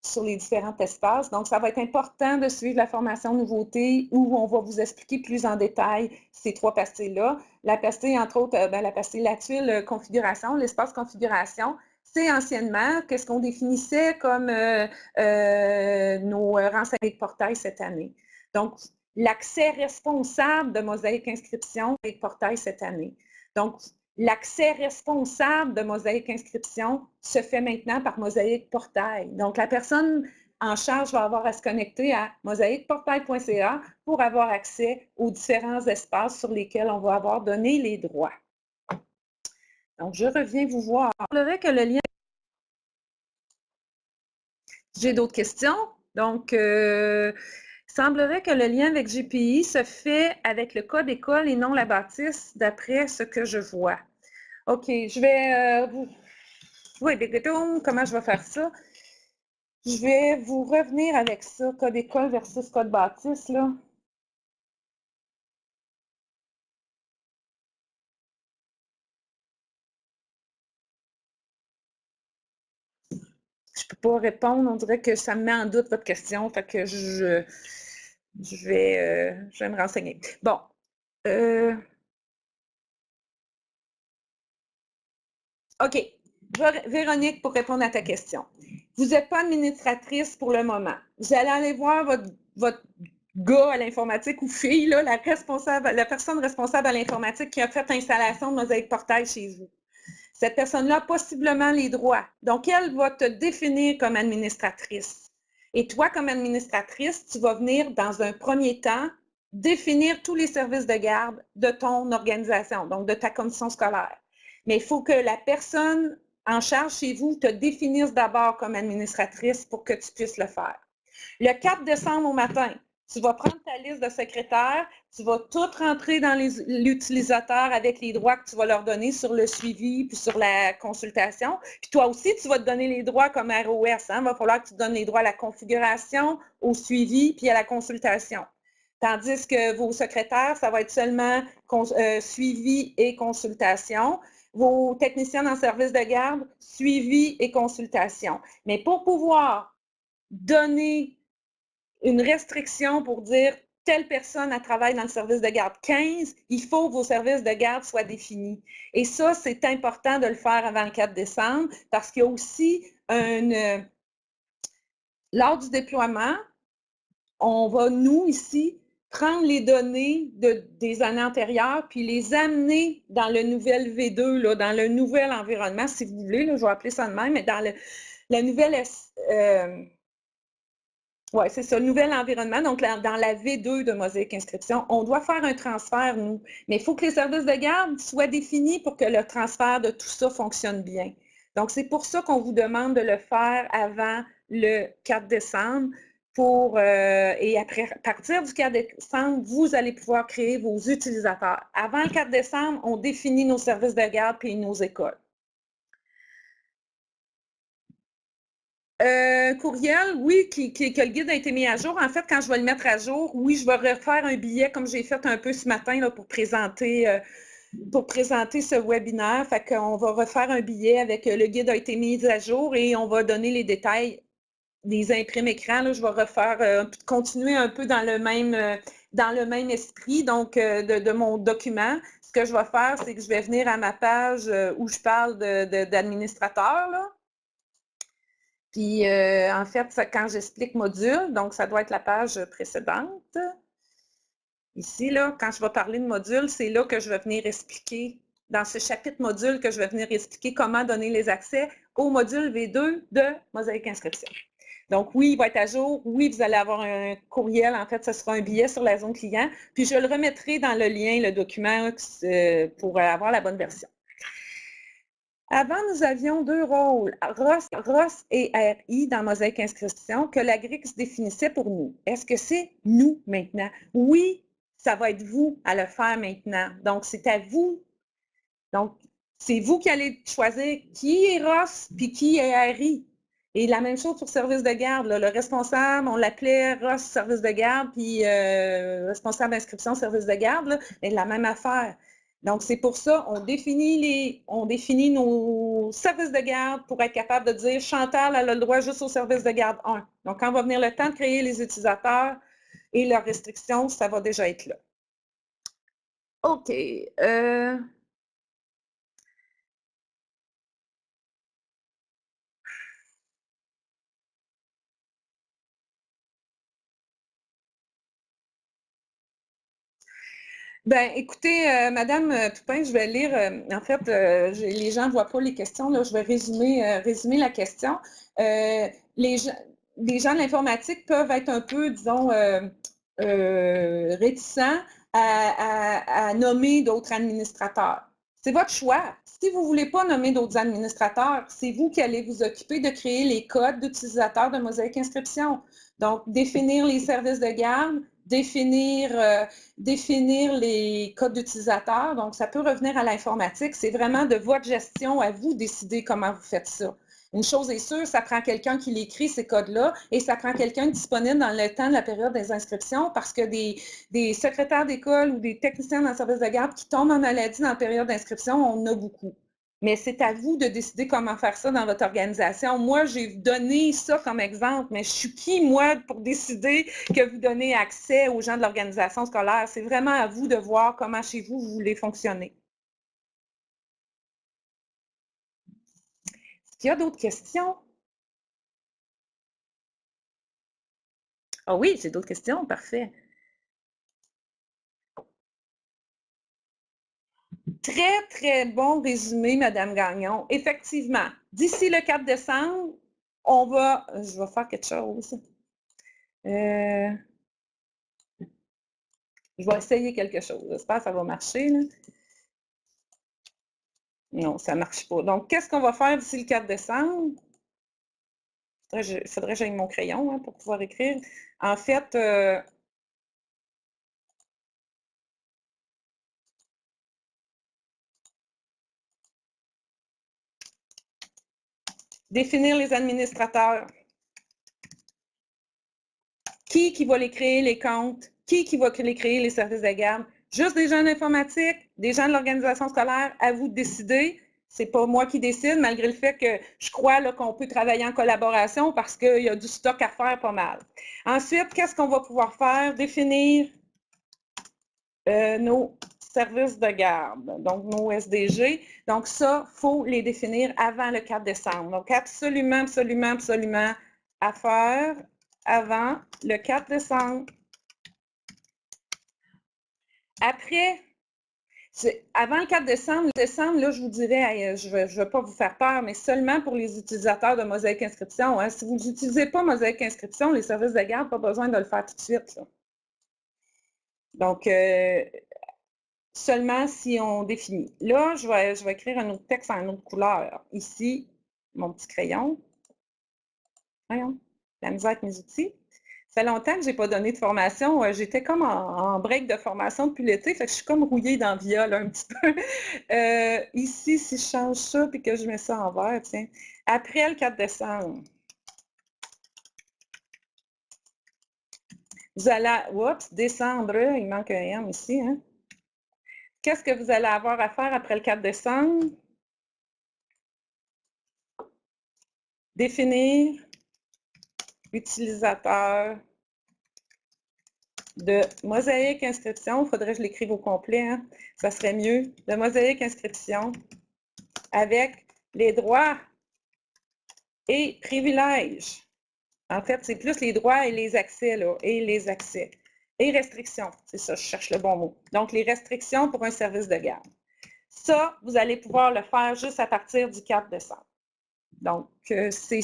sur les différents espaces. Donc, ça va être important de suivre la formation nouveauté où on va vous expliquer plus en détail ces trois pastilles-là. La pastille, entre autres, la pastille, la tuile configuration, l'espace configuration, c'est anciennement qu'est-ce qu'on définissait comme nos renseignements de portail cette année. Donc, l'accès responsable de Mosaïque Inscription et de portail cette année. Donc, l'accès responsable de Mosaïque Inscription se fait maintenant par Mosaïque Portail. Donc, la personne en charge va avoir à se connecter à mosaïqueportail.ca pour avoir accès aux différents espaces sur lesquels on va avoir donné les droits. Donc, je reviens vous voir. Je semblerait que le lien... J'ai d'autres questions. Donc, semblerait que le lien avec GPI se fait avec le code école et non la bâtisse, d'après ce que je vois. OK, je vais oui, comment je vais faire ça? Je vais vous revenir avec ça, code école versus code bâtisse, là. Je peux pas répondre, on dirait que ça me met en doute votre question, fait que je vais me renseigner. Bon. OK. Véronique, pour répondre à ta question. Vous n'êtes pas administratrice pour le moment. Vous allez aller voir votre gars à l'informatique ou fille, là, la personne responsable à l'informatique qui a fait l'installation de Mosaïque Portail chez vous. Cette personne-là a possiblement les droits. Donc, elle va te définir comme administratrice. Et toi, comme administratrice, tu vas venir, dans un premier temps, définir tous les services de garde de ton organisation, donc de ta commission scolaire. Mais il faut que la personne en charge chez vous te définisse d'abord comme administratrice pour que tu puisses le faire. Le 4 décembre au matin, tu vas prendre ta liste de secrétaires, tu vas tout rentrer dans l'utilisateur avec les droits que tu vas leur donner sur le suivi puis sur la consultation. Puis toi aussi, tu vas te donner les droits comme ROS. Il va falloir que tu te donnes les droits à la configuration, au suivi puis à la consultation. Tandis que vos secrétaires, ça va être seulement suivi et consultation. Vos techniciens en service de garde, suivi et consultation. Mais pour pouvoir donner une restriction pour dire telle personne a travaillé dans le service de garde 15, il faut que vos services de garde soient définis. Et ça, c'est important de le faire avant le 4 décembre parce qu'il y a aussi lors du déploiement, on va, nous, ici, prendre les données des années antérieures puis les amener dans le nouvel V2, là, dans le nouvel environnement, si vous voulez, là, je vais appeler ça de même, mais dans le nouvel... oui, c'est ça, le nouvel environnement. Donc, dans la V2 de Mosaïque Inscription, on doit faire un transfert, nous. Mais il faut que les services de garde soient définis pour que le transfert de tout ça fonctionne bien. Donc, c'est pour ça qu'on vous demande de le faire avant le 4 décembre et après, à partir du 4 décembre, vous allez pouvoir créer vos utilisateurs. Avant le 4 décembre, on définit nos services de garde et nos écoles. Courriel, oui, que le guide a été mis à jour. En fait, quand je vais le mettre à jour, oui, je vais refaire un billet comme j'ai fait un peu ce matin là, pour présenter ce webinaire. Fait qu'on va refaire un billet avec le guide a été mis à jour et on va donner les détails des imprimes écrans. Là, je vais refaire, continuer un peu dans le même esprit donc de mon document. Ce que je vais faire, c'est que je vais venir à ma page où je parle d'administrateur, là. Puis, en fait, quand j'explique module, donc ça doit être la page précédente. Ici, là, quand je vais parler de module, c'est là que je vais venir expliquer, dans ce chapitre module, que je vais venir expliquer comment donner les accès au module V2 de Mosaïque Inscription. Donc, oui, il va être à jour. Oui, vous allez avoir un courriel. En fait, ce sera un billet sur la zone client. Puis, je le remettrai dans le lien, le document, pour avoir la bonne version. Avant, nous avions deux rôles, ROS et RI dans Mosaïque Inscription, que la grille se définissait pour nous. Est-ce que c'est nous maintenant? Oui, ça va être vous à le faire maintenant. Donc, c'est à vous. Donc, c'est vous qui allez choisir qui est ROS puis qui est RI. Et la même chose pour service de garde. Là. Le responsable, on l'appelait ROS service de garde, puis responsable d'inscription service de garde, là, mais la même affaire. Donc, c'est pour ça, on définit nos services de garde pour être capable de dire Chantal, elle a le droit juste au service de garde 1. Donc, quand va venir le temps de créer les utilisateurs et leurs restrictions, ça va déjà être là. OK. Ben, écoutez, Madame Toupin, je vais lire. En fait, les gens ne voient pas les questions. Là, je vais résumer la question. Les gens de l'informatique peuvent être un peu, disons, réticents à nommer d'autres administrateurs. C'est votre choix. Si vous ne voulez pas nommer d'autres administrateurs, c'est vous qui allez vous occuper de créer les codes d'utilisateurs de Mosaïque Inscription. Donc, définir les services de garde, définir les codes d'utilisateurs. Donc, ça peut revenir à l'informatique. C'est vraiment de votre gestion à vous décider comment vous faites ça. Une chose est sûre, ça prend quelqu'un qui l'écrit, ces codes-là, et ça prend quelqu'un disponible dans le temps de la période des inscriptions parce que des secrétaires d'école ou des techniciens dans le service de garde qui tombent en maladie dans la période d'inscription, on en a beaucoup. Mais c'est à vous de décider comment faire ça dans votre organisation. Moi, j'ai donné ça comme exemple, mais je suis qui, moi, pour décider que vous donnez accès aux gens de l'organisation scolaire? C'est vraiment à vous de voir comment chez vous, vous voulez fonctionner. Est-ce qu'il y a d'autres questions? Ah oui, j'ai d'autres questions, parfait. Très, très bon résumé, Madame Gagnon. Effectivement, d'ici le 4 décembre, je vais faire quelque chose. Je vais essayer quelque chose. J'espère que ça va marcher. Là. Non, ça ne marche pas. Donc, qu'est-ce qu'on va faire d'ici le 4 décembre? Il faudrait que j'aille mon crayon hein, pour pouvoir écrire. En fait, définir les administrateurs. Qui va les créer, les comptes? Qui va les créer, les services de garde? Juste des gens d'informatique, des gens de l'organisation scolaire, à vous de décider. C'est pas moi qui décide, malgré le fait que je crois qu'on peut travailler en collaboration parce qu'il y a du stock à faire pas mal. Ensuite, qu'est-ce qu'on va pouvoir faire? Définir nos services de garde, donc nos SDG. Donc ça, il faut les définir avant le 4 décembre. Donc absolument, absolument, absolument à faire avant le 4 décembre. Après, avant le 4 décembre, là, je vous dirais, je ne vais pas vous faire peur, mais seulement pour les utilisateurs de Mosaïque Inscription. Hein. Si vous n'utilisez pas Mosaïque Inscription, les services de garde, pas besoin de le faire tout de suite. Là. Donc, seulement si on définit. Là, je vais écrire un autre texte en une autre couleur. Ici, mon petit crayon. Voyons, la misère avec mes outils. Ça fait longtemps que je n'ai pas donné de formation. J'étais comme en break de formation depuis l'été, fait que je suis comme rouillée dans le Via là, un petit peu. Ici, si je change ça et que je mets ça en vert, tiens, après le 4 décembre, vous allez, oups, décembre, il manque un M ici, hein? Qu'est-ce que vous allez avoir à faire après le 4 décembre? Définir utilisateur de mosaïque inscription. Il faudrait que je l'écrive au complet, hein? Ça serait mieux. De mosaïque inscription avec les droits et privilèges. En fait, c'est plus les droits et les accès, là, et les accès. Et restrictions, c'est ça, je cherche le bon mot. Donc, les restrictions pour un service de garde. Ça, vous allez pouvoir le faire juste à partir du 4 décembre. Donc, c'est...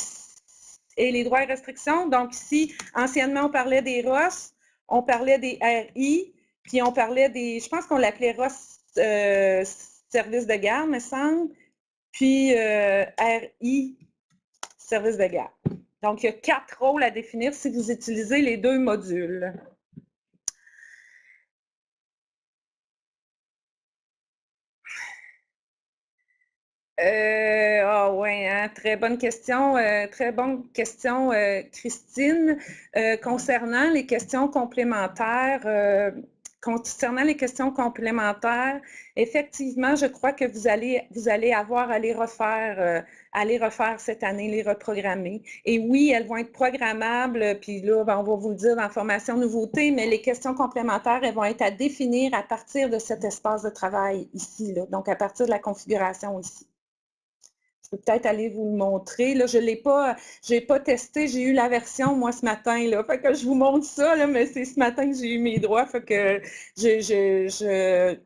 Et les droits et restrictions, donc ici, anciennement, on parlait des ROS, on parlait des RI, puis on parlait des... Je pense qu'on l'appelait ROS service de garde, me semble, puis RI service de garde. Donc, il y a 4 rôles à définir si vous utilisez les 2 modules. Ouais, hein, très bonne question, Christine. Concernant les questions complémentaires, effectivement, je crois que vous allez avoir à les refaire cette année, les reprogrammer. Et oui, elles vont être programmables, puis là, on va vous le dire dans formation nouveauté, mais les questions complémentaires, elles vont être à définir à partir de cet espace de travail ici, là, donc à partir de la configuration ici. Je peux peut-être aller vous le montrer. Là, je n'ai pas testé, j'ai eu la version, moi, ce matin. Là, fait que je vous montre ça, là, mais c'est ce matin que j'ai eu mes droits. Fait que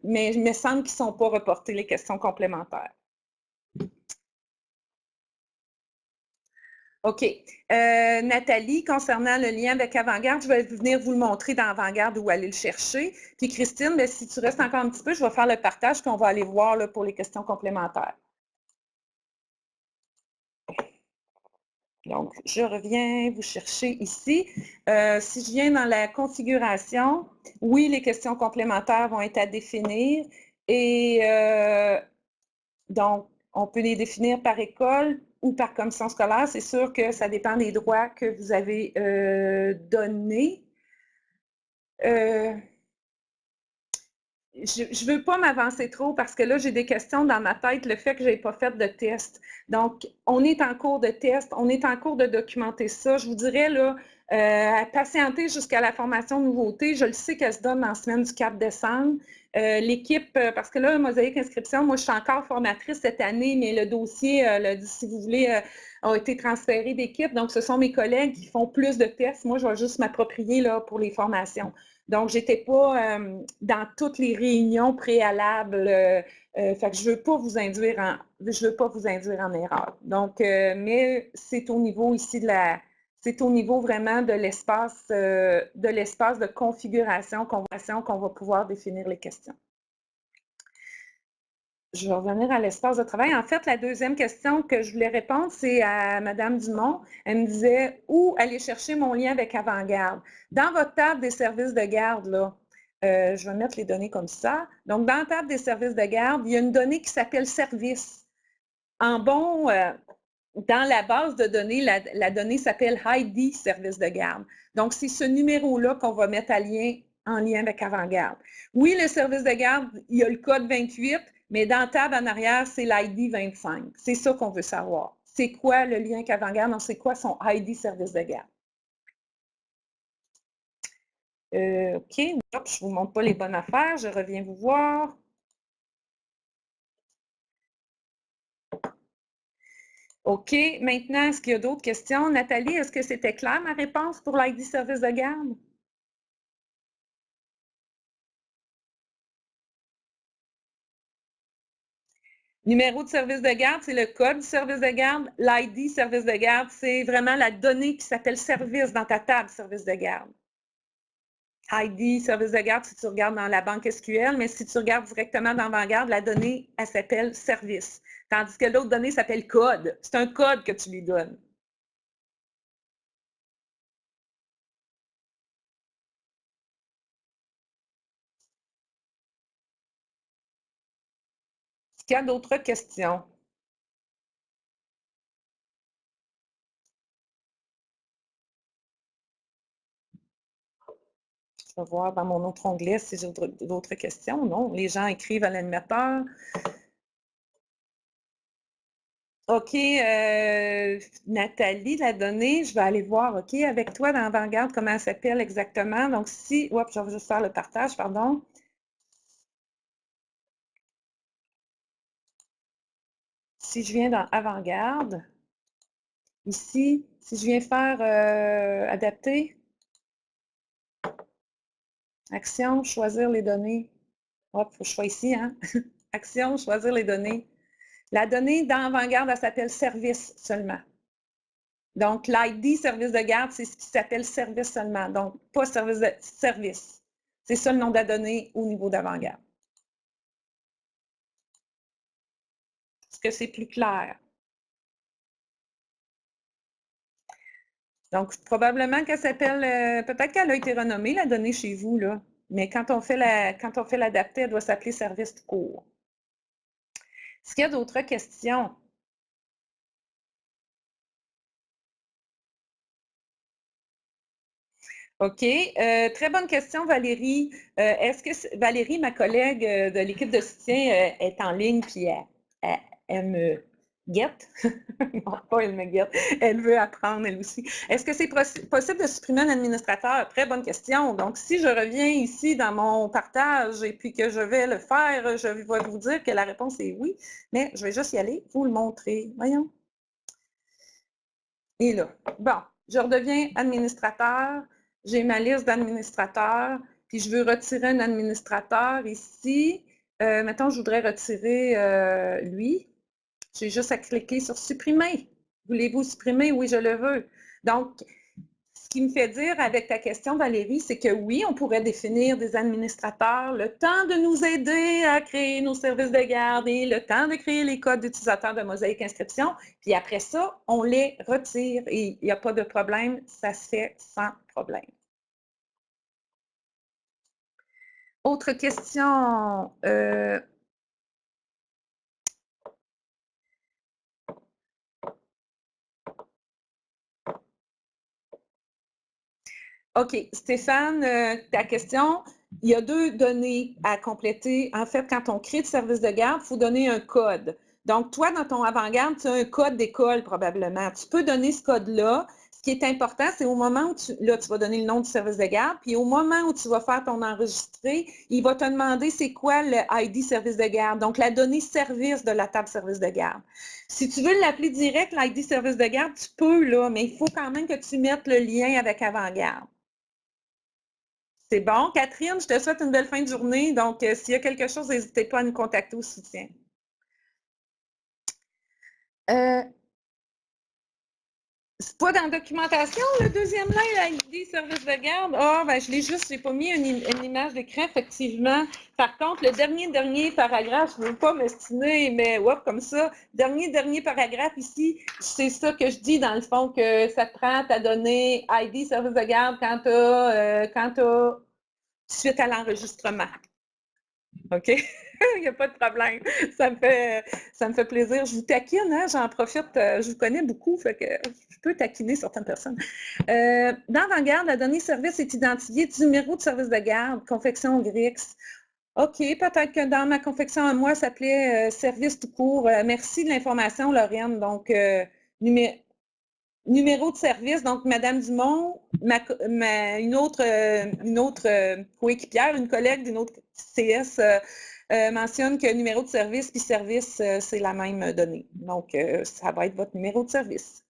mais il me semble qu'ils ne sont pas reportés, les questions complémentaires. OK. Nathalie, concernant le lien avec Avant-Garde, je vais venir vous le montrer dans Avant-Garde où aller le chercher. Puis Christine, bien, si tu restes encore un petit peu, je vais faire le partage qu'on va aller voir là, pour les questions complémentaires. Donc, je reviens vous chercher ici. Si je viens dans la configuration, oui, les questions complémentaires vont être à définir. Et donc, on peut les définir par école ou par commission scolaire. C'est sûr que ça dépend des droits que vous avez donnés. Je ne veux pas m'avancer trop parce que là, j'ai des questions dans ma tête, le fait que je n'ai pas fait de test. Donc, on est en cours de test, on est en cours de documenter ça. Je vous dirais, là, patienter jusqu'à la formation nouveauté. Je le sais qu'elle se donne en semaine du 4 décembre. L'équipe, parce que là, Mosaïque Inscription, moi, je suis encore formatrice cette année, mais le dossier, si vous voulez, a été transféré d'équipe. Donc, ce sont mes collègues qui font plus de tests. Moi, je vais juste m'approprier là, pour les formations. Donc, je n'étais pas dans toutes les réunions préalables. Fait que je ne veux pas vous induire en erreur. Donc, mais c'est au niveau ici c'est au niveau vraiment de l'espace de configuration, conversation qu'on va pouvoir définir les questions. Je vais revenir à l'espace de travail. En fait, la deuxième question que je voulais répondre, c'est à Mme Dumont. Elle me disait où aller chercher mon lien avec Avant-Garde. Dans votre table des services de garde, là, je vais mettre les données comme ça. Donc, dans la table des services de garde, il y a une donnée qui s'appelle service. En bon, dans la base de données, la donnée s'appelle ID service de garde. Donc, c'est ce numéro-là qu'on va mettre en lien avec Avant-Garde. Oui, le service de garde, il y a le code 28, mais dans la table en arrière, c'est l'ID 25. C'est ça qu'on veut savoir. C'est quoi le lien avec Avant-Garde? Donc, c'est quoi son ID service de garde? OK, hop, je ne vous montre pas les bonnes affaires, je reviens vous voir. OK, maintenant, est-ce qu'il y a d'autres questions? Nathalie, est-ce que c'était clair ma réponse pour l'ID service de garde? Numéro de service de garde, c'est le code du service de garde. L'ID service de garde, c'est vraiment la donnée qui s'appelle service dans ta table service de garde. ID service de garde si tu regardes dans la banque SQL, mais si tu regardes directement dans Vanguard, la donnée, elle s'appelle service. Tandis que l'autre donnée s'appelle code. C'est un code que tu lui donnes. Est-ce qu'il y a d'autres questions? Je vais voir dans mon autre onglet si j'ai d'autres questions. Non, les gens écrivent à l'animateur. OK, Nathalie l'a donné. Je vais aller voir, OK, avec toi dans Avant-Garde, comment elle s'appelle exactement. Donc, si, oups, je vais juste faire le partage, pardon. Si je viens dans Avant-Garde, ici, si je viens faire adapter, action, choisir les données. Hop, il faut que je sois ici, hein? Action, choisir les données. La donnée dans Avant-Garde, elle s'appelle service seulement. Donc, l'ID service de garde, c'est ce qui s'appelle service seulement. Donc, pas service de service. C'est ça le nom de la donnée au niveau d'Avant-Garde. Est-ce que c'est plus clair? Donc, probablement qu'elle s'appelle, peut-être qu'elle a été renommée, la donnée chez vous, là. Mais quand on fait l'adapter, elle doit s'appeler service tout court. Est-ce qu'il y a d'autres questions? OK. Très bonne question, Valérie. Est-ce que Valérie, ma collègue de l'équipe de soutien, est en ligne puis elle me guette? Non, pas elle me guette. Elle veut apprendre, elle aussi. Est-ce que c'est possible de supprimer un administrateur? Très bonne question. Donc, si je reviens ici dans mon partage et puis que je vais le faire, je vais vous dire que la réponse est oui, mais je vais juste y aller, vous le montrer. Voyons. Et là, bon, je redeviens administrateur. J'ai ma liste d'administrateurs, puis je veux retirer un administrateur ici. Mettons, je voudrais retirer lui. J'ai juste à cliquer sur supprimer. Voulez-vous supprimer? Oui, je le veux. Donc, ce qui me fait dire avec ta question, Valérie, c'est que oui, on pourrait définir des administrateurs le temps de nous aider à créer nos services de garde et le temps de créer les codes d'utilisateurs de Mosaïque Inscription. Puis après ça, on les retire et il n'y a pas de problème, ça se fait sans problème. Autre question. OK, Stéphane, ta question, il y a 2 données à compléter. En fait, quand on crée le service de garde, il faut donner un code. Donc, toi, dans ton avant-garde, tu as un code d'école probablement. Tu peux donner ce code-là. Ce qui est important, c'est au moment où tu vas donner le nom du service de garde, puis au moment où tu vas faire ton enregistré, il va te demander c'est quoi le ID service de garde, donc la donnée service de la table service de garde. Si tu veux l'appeler direct, l'ID service de garde, tu peux, là, mais il faut quand même que tu mettes le lien avec avant-garde. C'est bon. Catherine, je te souhaite une belle fin de journée. Donc, s'il y a quelque chose, n'hésitez pas à nous contacter au soutien. C'est pas dans la documentation, le deuxième lien, l'ID service de garde. Ah, ben, j'ai pas mis une image d'écran, effectivement. Par contre, le dernier paragraphe, je ne veux pas m'estimer, mais ouais, comme ça, dernier paragraphe ici, c'est ça que je dis dans le fond, que ça te prend ta donnée ID service de garde quand tu as suite à l'enregistrement. OK? Il n'y a pas de problème. Ça me fait plaisir. Je vous taquine, hein? J'en profite. Je vous connais beaucoup, fait que je peux taquiner certaines personnes. Dans Avant-Garde, la donnée service est identifiée du numéro de service de garde, confection Grix. OK, peut-être que dans ma confection à moi, ça s'appelait service tout court. Merci de l'information, Lorraine. Donc, numéro de service, donc Madame Dumont, une autre coéquipière, une collègue d'une autre CS mentionne que numéro de service puis service, c'est la même donnée. Donc, ça va être votre numéro de service.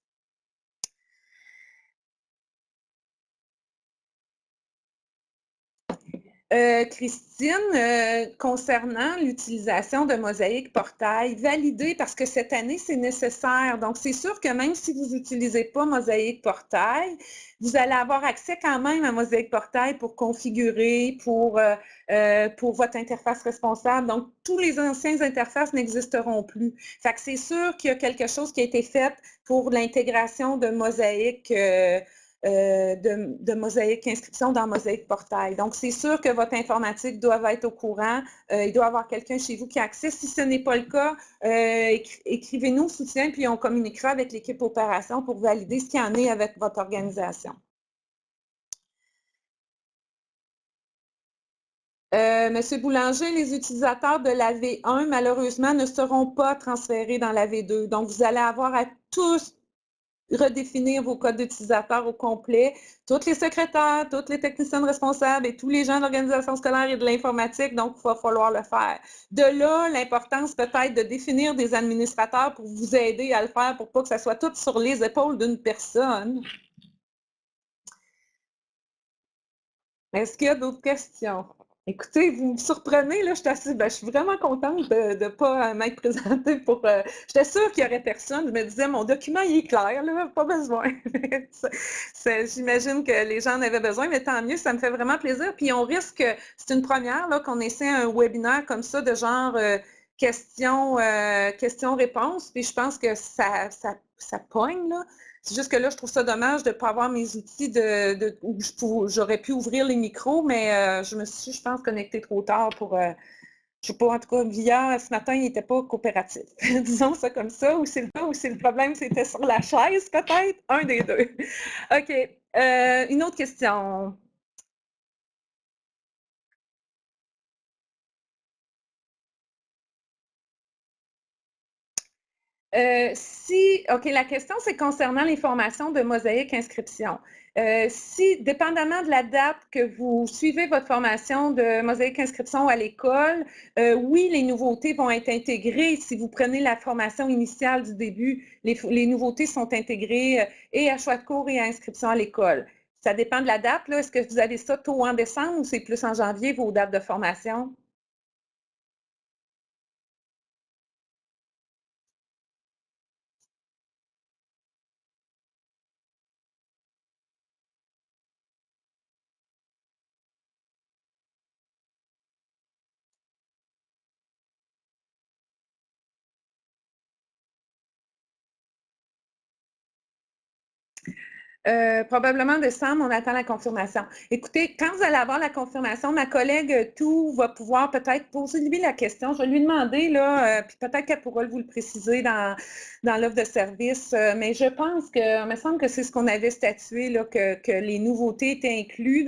Christine, concernant l'utilisation de Mosaïque Portail, validé parce que cette année, c'est nécessaire. Donc, c'est sûr que même si vous n'utilisez pas Mosaïque Portail, vous allez avoir accès quand même à Mosaïque Portail pour configurer, pour votre interface responsable. Donc, tous les anciennes interfaces n'existeront plus. Fait que c'est sûr qu'il y a quelque chose qui a été fait pour l'intégration de Mosaïque de Mosaïque Inscription dans Mosaïque Portail. Donc, c'est sûr que votre informatique doit être au courant. Il doit y avoir quelqu'un chez vous qui a accès. Si ce n'est pas le cas, écrivez-nous au soutien, puis on communiquera avec l'équipe opération pour valider ce qu'il y en est avec votre organisation. Monsieur Boulanger, les utilisateurs de la V1, malheureusement, ne seront pas transférés dans la V2. Donc, vous allez avoir à tous redéfinir vos codes d'utilisateurs au complet. Toutes les secrétaires, toutes les techniciennes responsables et tous les gens de l'organisation scolaire et de l'informatique, donc il va falloir le faire. De là, l'importance peut-être de définir des administrateurs pour vous aider à le faire pour pas que ça soit tout sur les épaules d'une personne. Est-ce qu'il y a d'autres questions? Écoutez, vous me surprenez, là, je suis vraiment contente de ne pas m'être présentée pour... j'étais sûre qu'il n'y aurait personne. Je me disais, mon document, il est clair, là, pas besoin. J'imagine que les gens en avaient besoin, mais tant mieux, ça me fait vraiment plaisir. Puis on risque, c'est une première, là, qu'on essaie un webinaire comme ça, de genre questions-réponses. Puis je pense que ça pogne, là. C'est juste que là, je trouve ça dommage de ne pas avoir mes outils où j'aurais pu ouvrir les micros, mais je me suis, je pense, connectée trop tard pour. Je ne sais pas, en tout cas, Via, ce matin, il n'était pas coopératif. Disons ça comme ça, ou c'est le problème, c'était sur la chaise, peut-être? Un des deux. OK. Une autre question. OK, la question, c'est concernant les formations de Mosaïque Inscription. Si, dépendamment de la date que vous suivez votre formation de Mosaïque Inscription à l'école, oui, les nouveautés vont être intégrées. Si vous prenez la formation initiale du début, les nouveautés sont intégrées et à choix de cours et à inscription à l'école. Ça dépend de la date. Est-ce que vous avez ça tôt en décembre ou c'est plus en janvier, vos dates de formation? Probablement décembre, on attend la confirmation. Écoutez, quand vous allez avoir la confirmation, ma collègue Tout va pouvoir peut-être poser lui la question. Je vais lui demander, là, puis peut-être qu'elle pourra vous le préciser dans l'offre de service. Mais je pense que, il me semble que c'est ce qu'on avait statué, là, que les nouveautés étaient incluses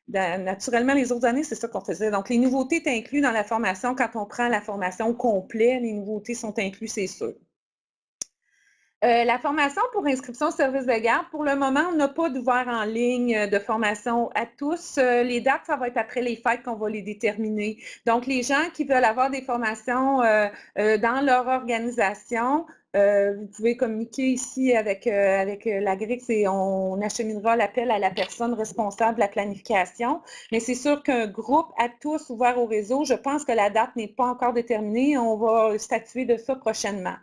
naturellement, les autres années, c'est ça qu'on faisait. Donc, les nouveautés étaient incluses dans la formation. Quand on prend la formation au complet, les nouveautés sont incluses, c'est sûr. La formation pour inscription au service de garde, pour le moment, on n'a pas d'ouvert en ligne de formation à tous. Les dates, ça va être après les fêtes qu'on va les déterminer. Donc, les gens qui veulent avoir des formations dans leur organisation, vous pouvez communiquer ici avec la GRIX et on acheminera l'appel à la personne responsable de la planification. Mais c'est sûr qu'un groupe à tous ouvert au réseau, je pense que la date n'est pas encore déterminée. On va statuer de ça prochainement.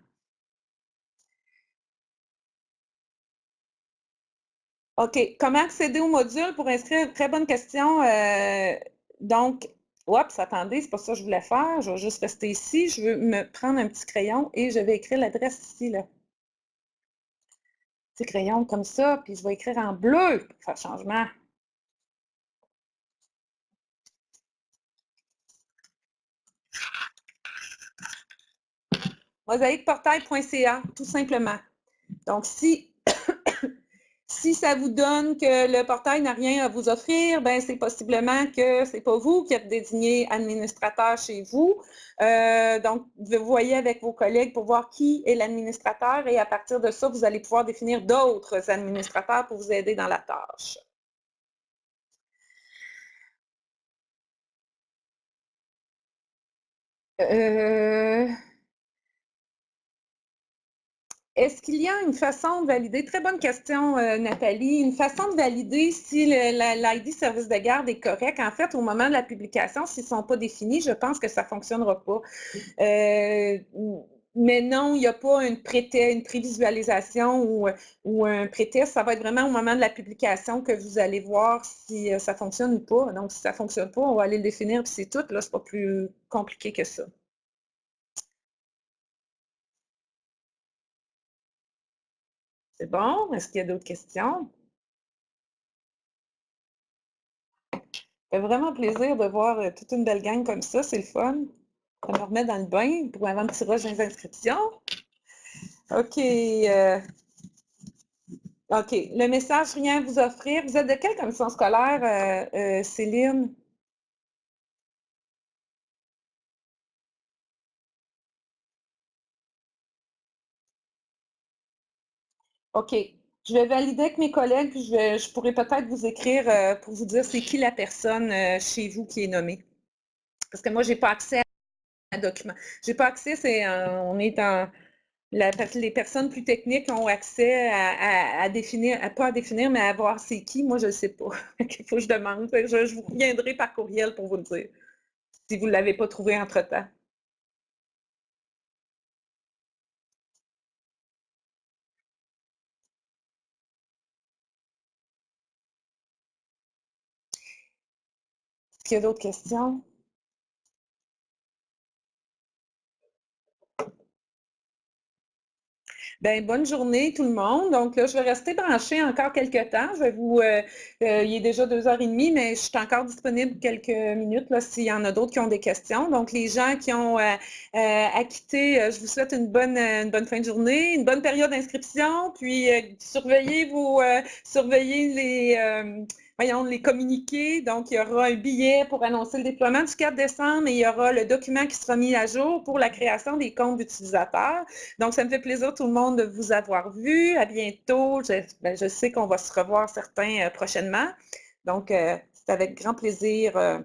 OK. Comment accéder au module pour inscrire? Très bonne question. Donc, oups, attendez, c'est pas ça que je voulais faire. Je vais juste rester ici. Je veux me prendre un petit crayon et je vais écrire l'adresse ici, là. Petit crayon comme ça, puis je vais écrire en bleu pour faire changement. Mosaïqueportail.ca, tout simplement. Donc, si ça vous donne que le portail n'a rien à vous offrir, ben c'est possiblement que c'est pas vous qui êtes désigné administrateur chez vous. Donc, vous voyez avec vos collègues pour voir qui est l'administrateur et à partir de ça, vous allez pouvoir définir d'autres administrateurs pour vous aider dans la tâche. Est-ce qu'il y a une façon de valider, très bonne question Nathalie, une façon de valider si l'ID service de garde est correct? En fait, au moment de la publication, s'ils ne sont pas définis, je pense que ça ne fonctionnera pas. Mais non, il n'y a pas une prévisualisation ou un pré-test. Ça va être vraiment au moment de la publication que vous allez voir si ça fonctionne ou pas. Donc, si ça ne fonctionne pas, on va aller le définir, puis c'est tout. Là, ce n'est pas plus compliqué que ça. C'est bon? Est-ce qu'il y a d'autres questions? Ça fait vraiment plaisir de voir toute une belle gang comme ça, c'est le fun. Ça me remet dans le bain pour avant le tirage des inscriptions. OK. OK. Le message rien à vous offrir. Vous êtes de quelle commission scolaire, Céline? OK. Je vais valider avec mes collègues, puis je pourrais peut-être vous écrire pour vous dire c'est qui la personne chez vous qui est nommée. Parce que moi, j'ai pas accès à un document. J'ai pas accès, on est dans les personnes plus techniques ont accès à définir, pas à définir, mais à voir c'est qui. Moi, je ne sais pas. Il faut que je demande. Je vous reviendrai par courriel pour vous le dire, si vous ne l'avez pas trouvé entre-temps. Est-ce qu'il y a d'autres questions? Ben, bonne journée tout le monde. Donc là, je vais rester branchée encore quelques temps. Il est déjà 2h30, mais je suis encore disponible quelques minutes là, s'il y en a d'autres qui ont des questions. Donc les gens qui ont à quitter, je vous souhaite une bonne fin de journée, une bonne période d'inscription, puis surveillez les communiqués. Donc il y aura un billet pour annoncer le déploiement du 4 décembre et il y aura le document qui sera mis à jour pour la création des comptes d'utilisateurs. Donc, ça me fait plaisir tout le monde de vous avoir vu. À bientôt. Je sais qu'on va se revoir certains prochainement. Donc, c'est avec grand plaisir.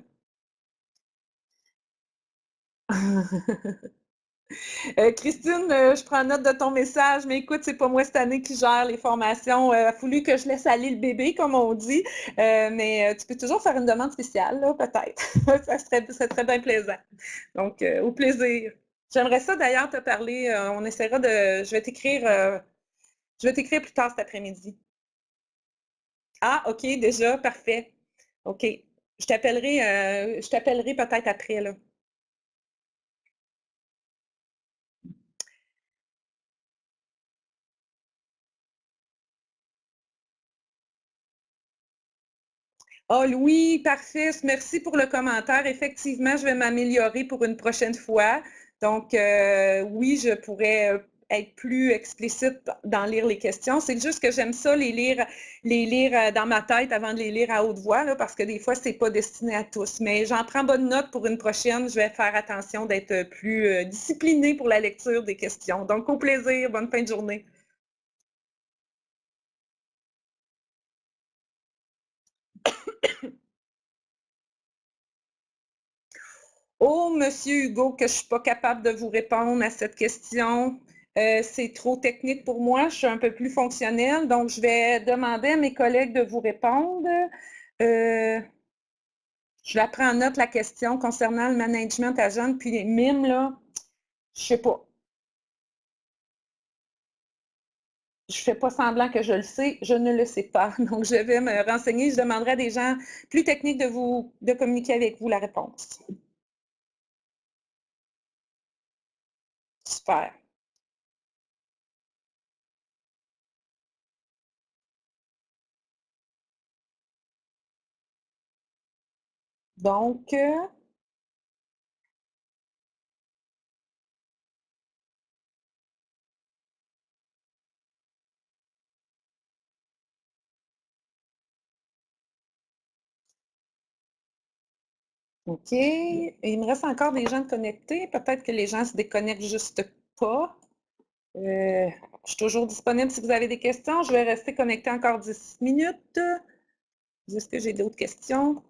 Christine, je prends note de ton message, mais écoute, c'est pas moi cette année qui gère les formations. Il a fallu que je laisse aller le bébé, comme on dit. Mais tu peux toujours faire une demande spéciale, là, peut-être. Ça serait très bien plaisant. Donc, au plaisir. J'aimerais ça d'ailleurs te parler. On essaiera de. Je vais t'écrire plus tard cet après-midi. Ah, OK, déjà, parfait. OK. Je t'appellerai peut-être après, là. Ah, Louis, parfait. Merci pour le commentaire. Effectivement, je vais m'améliorer pour une prochaine fois. Donc, oui, je pourrais être plus explicite dans lire les questions. C'est juste que j'aime ça les lire dans ma tête avant de les lire à haute voix, là, parce que des fois, c'est pas destiné à tous. Mais j'en prends bonne note pour une prochaine. Je vais faire attention d'être plus disciplinée pour la lecture des questions. Donc, au plaisir. Bonne fin de journée. Oh, Monsieur Hugo, que je ne suis pas capable de vous répondre à cette question. C'est trop technique pour moi. Je suis un peu plus fonctionnelle, donc je vais demander à mes collègues de vous répondre. Euh, je la prends en note la question concernant le management à jeunes, puis les mimes, là, je sais pas. Je fais pas semblant que je le sais, je ne le sais pas. Donc, je vais me renseigner. Je demanderai à des gens plus techniques de communiquer avec vous la réponse. Super. Donc, OK. Il me reste encore des gens connectés. Peut-être que les gens se déconnectent juste pas. Je suis toujours disponible si vous avez des questions. Je vais rester connectée encore 10 minutes. Est-ce que j'ai d'autres questions?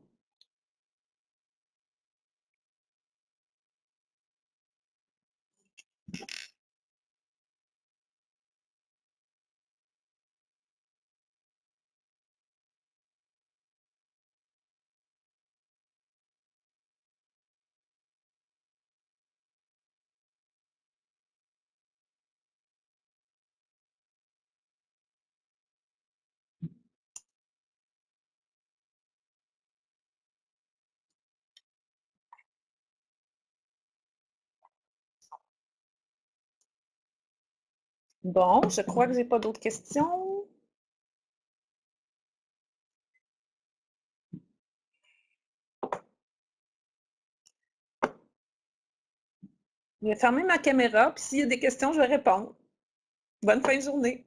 Bon, je crois que j'ai pas d'autres questions. Je vais fermer ma caméra, puis s'il y a des questions, je vais répondre. Bonne fin de journée.